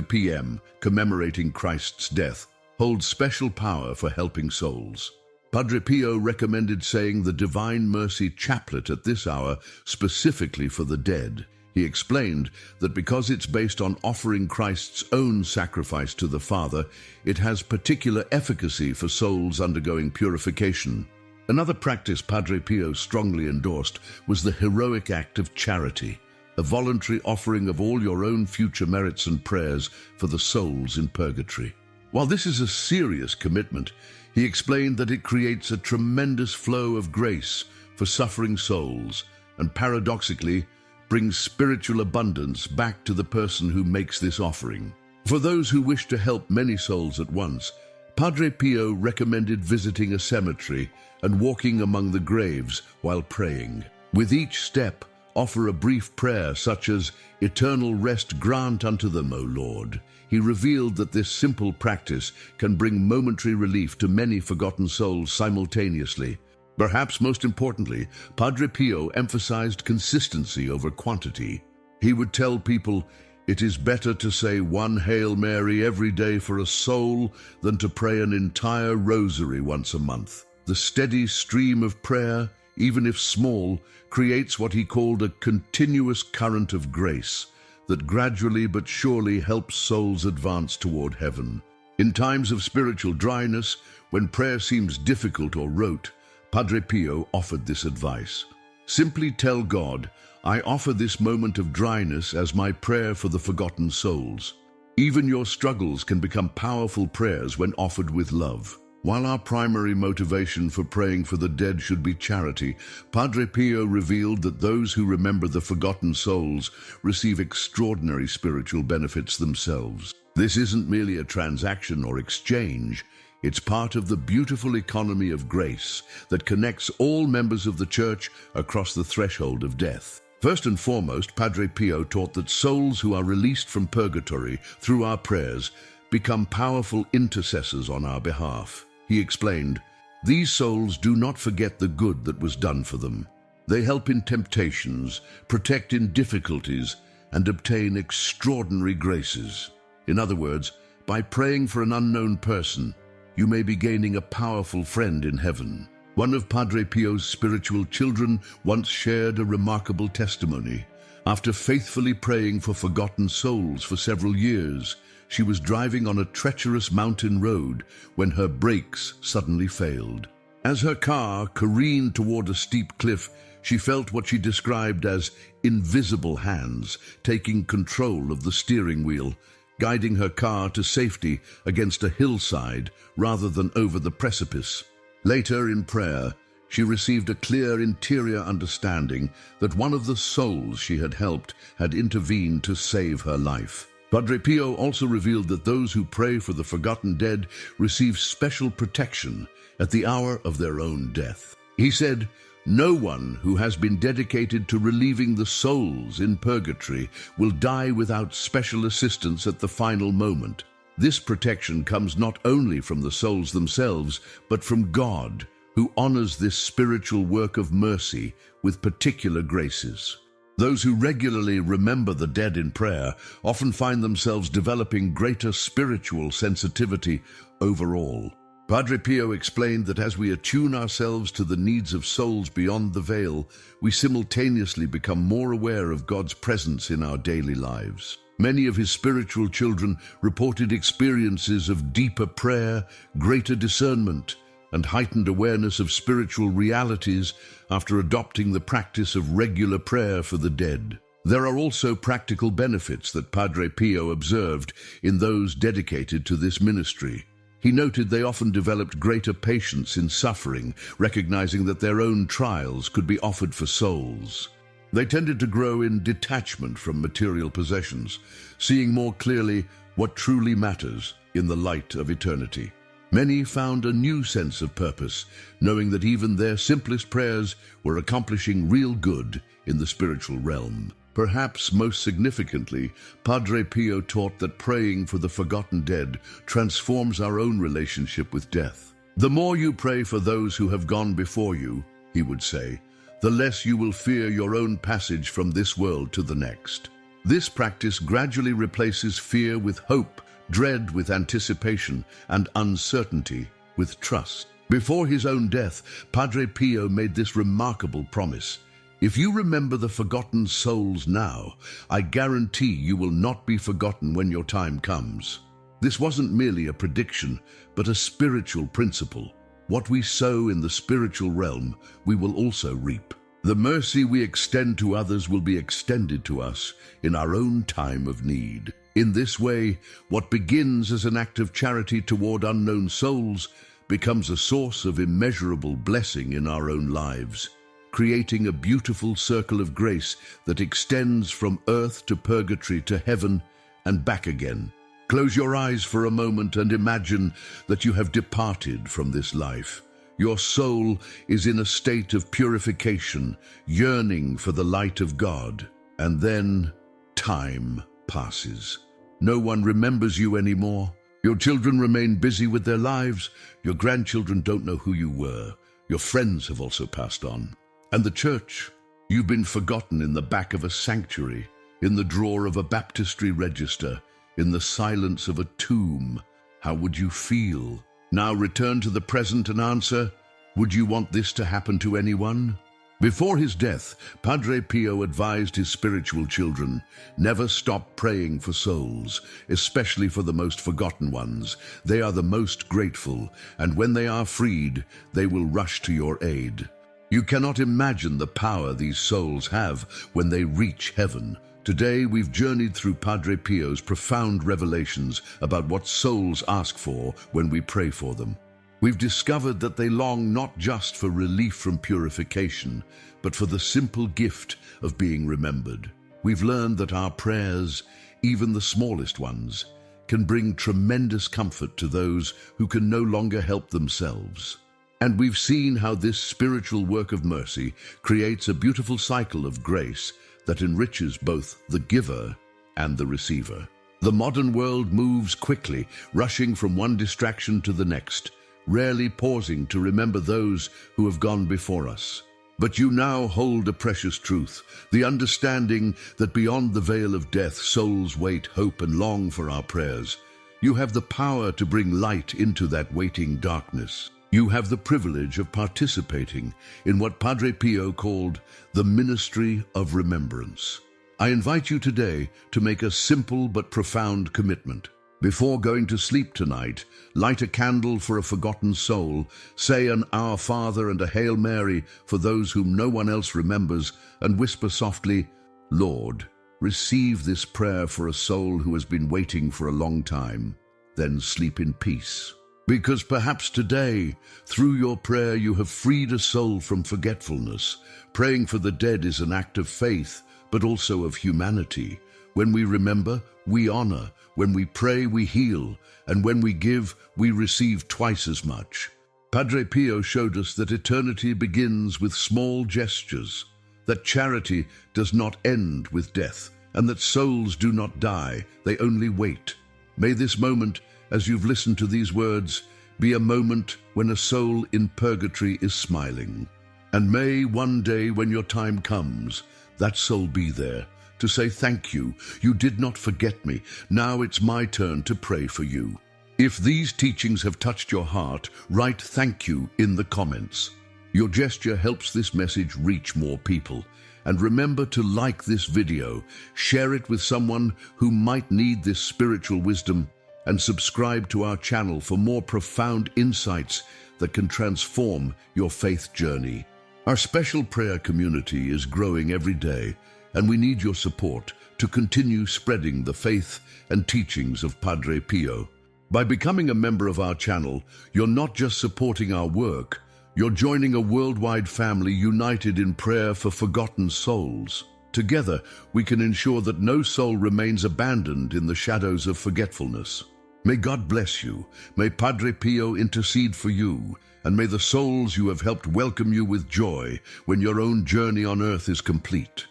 p.m., commemorating Christ's death, holds special power for helping souls. Padre Pio recommended saying the Divine Mercy Chaplet at this hour specifically for the dead. He explained that because it's based on offering Christ's own sacrifice to the Father, it has particular efficacy for souls undergoing purification. Another practice Padre Pio strongly endorsed was the heroic act of charity, a voluntary offering of all your own future merits and prayers for the souls in purgatory. While this is a serious commitment, he explained that it creates a tremendous flow of grace for suffering souls and paradoxically brings spiritual abundance back to the person who makes this offering. For those who wish to help many souls at once, Padre Pio recommended visiting a cemetery and walking among the graves while praying. With each step, offer a brief prayer such as, "Eternal rest grant unto them, O Lord." He revealed that this simple practice can bring momentary relief to many forgotten souls simultaneously. Perhaps most importantly, Padre Pio emphasized consistency over quantity. He would tell people, "It is better to say one Hail Mary every day for a soul than to pray an entire rosary once a month." The steady stream of prayer, even if small, creates what he called a continuous current of grace that gradually but surely helps souls advance toward heaven. In times of spiritual dryness, when prayer seems difficult or rote, Padre Pio offered this advice. Simply tell God, I offer this moment of dryness as my prayer for the forgotten souls. Even your struggles can become powerful prayers when offered with love. While our primary motivation for praying for the dead should be charity, Padre Pio revealed that those who remember the forgotten souls receive extraordinary spiritual benefits themselves. This isn't merely a transaction or exchange. It's part of the beautiful economy of grace that connects all members of the Church across the threshold of death. First and foremost, Padre Pio taught that souls who are released from purgatory through our prayers become powerful intercessors on our behalf. He explained, these souls do not forget the good that was done for them. They help in temptations, protect in difficulties, and obtain extraordinary graces. In other words, by praying for an unknown person, you may be gaining a powerful friend in heaven. One of Padre Pio's spiritual children once shared a remarkable testimony. After faithfully praying for forgotten souls for several years, she was driving on a treacherous mountain road when her brakes suddenly failed. As her car careened toward a steep cliff, she felt what she described as invisible hands taking control of the steering wheel, guiding her car to safety against a hillside rather than over the precipice. Later in prayer, she received a clear interior understanding that one of the souls she had helped had intervened to save her life. Padre Pio also revealed that those who pray for the forgotten dead receive special protection at the hour of their own death. He said, no one who has been dedicated to relieving the souls in purgatory will die without special assistance at the final moment. This protection comes not only from the souls themselves, but from God, who honors this spiritual work of mercy with particular graces. Those who regularly remember the dead in prayer often find themselves developing greater spiritual sensitivity overall. Padre Pio explained that as we attune ourselves to the needs of souls beyond the veil, we simultaneously become more aware of God's presence in our daily lives. Many of his spiritual children reported experiences of deeper prayer, greater discernment, and heightened awareness of spiritual realities after adopting the practice of regular prayer for the dead. There are also practical benefits that Padre Pio observed in those dedicated to this ministry. He noted they often developed greater patience in suffering, recognizing that their own trials could be offered for souls. They tended to grow in detachment from material possessions, seeing more clearly what truly matters in the light of eternity. Many found a new sense of purpose, knowing that even their simplest prayers were accomplishing real good in the spiritual realm. Perhaps most significantly, Padre Pio taught that praying for the forgotten dead transforms our own relationship with death. The more you pray for those who have gone before you, he would say, the less you will fear your own passage from this world to the next. This practice gradually replaces fear with hope, dread with anticipation, and uncertainty with trust. Before his own death, Padre Pio made this remarkable promise. If you remember the forgotten souls now, I guarantee you will not be forgotten when your time comes. This wasn't merely a prediction, but a spiritual principle. What we sow in the spiritual realm, we will also reap. The mercy we extend to others will be extended to us in our own time of need. In this way, what begins as an act of charity toward unknown souls becomes a source of immeasurable blessing in our own lives, creating a beautiful circle of grace that extends from earth to purgatory to heaven and back again. Close your eyes for a moment and imagine that you have departed from this life. Your soul is in a state of purification, yearning for the light of God. And then time passes. No one remembers you anymore. Your children remain busy with their lives. Your grandchildren don't know who you were. Your friends have also passed on. And the church, you've been forgotten in the back of a sanctuary, in the drawer of a baptistry register, in the silence of a tomb. How would you feel? Now return to the present and answer, Would you want this to happen to anyone? Before his death, Padre Pio advised his spiritual children, never stop praying for souls, especially for the most forgotten ones. They are the most grateful, and when they are freed, they will rush to your aid. You cannot imagine the power these souls have when they reach heaven. Today, we've journeyed through Padre Pio's profound revelations about what souls ask for when we pray for them. We've discovered that they long not just for relief from purification, but for the simple gift of being remembered. We've learned that our prayers, even the smallest ones, can bring tremendous comfort to those who can no longer help themselves. And we've seen how this spiritual work of mercy creates a beautiful cycle of grace that enriches both the giver and the receiver. The modern world moves quickly, rushing from one distraction to the next, rarely pausing to remember those who have gone before us. But you now hold a precious truth, the understanding that beyond the veil of death, souls wait, hope, and long for our prayers. You have the power to bring light into that waiting darkness. You have the privilege of participating in what Padre Pio called the ministry of remembrance. I invite you today to make a simple but profound commitment. Before going to sleep tonight, light a candle for a forgotten soul, say an Our Father and a Hail Mary for those whom no one else remembers, and whisper softly, Lord, receive this prayer for a soul who has been waiting for a long time. Then sleep in peace. Because perhaps today, through your prayer, you have freed a soul from forgetfulness. Praying for the dead is an act of faith, but also of humanity. When we remember, we honor. When we pray, we heal. And when we give, we receive twice as much. Padre Pio showed us that eternity begins with small gestures, that charity does not end with death, and that souls do not die, they only wait. May this moment, as you've listened to these words, be a moment when a soul in purgatory is smiling. And may one day when your time comes, that soul be there to say thank you. You did not forget me. Now it's my turn to pray for you. If these teachings have touched your heart, write thank you in the comments. Your gesture helps this message reach more people. And remember to like this video, share it with someone who might need this spiritual wisdom, and subscribe to our channel for more profound insights that can transform your faith journey. Our special prayer community is growing every day, and we need your support to continue spreading the faith and teachings of Padre Pio. By becoming a member of our channel, you're not just supporting our work, you're joining a worldwide family united in prayer for forgotten souls. Together, we can ensure that no soul remains abandoned in the shadows of forgetfulness. May God bless you, may Padre Pio intercede for you, and may the souls you have helped welcome you with joy when your own journey on earth is complete.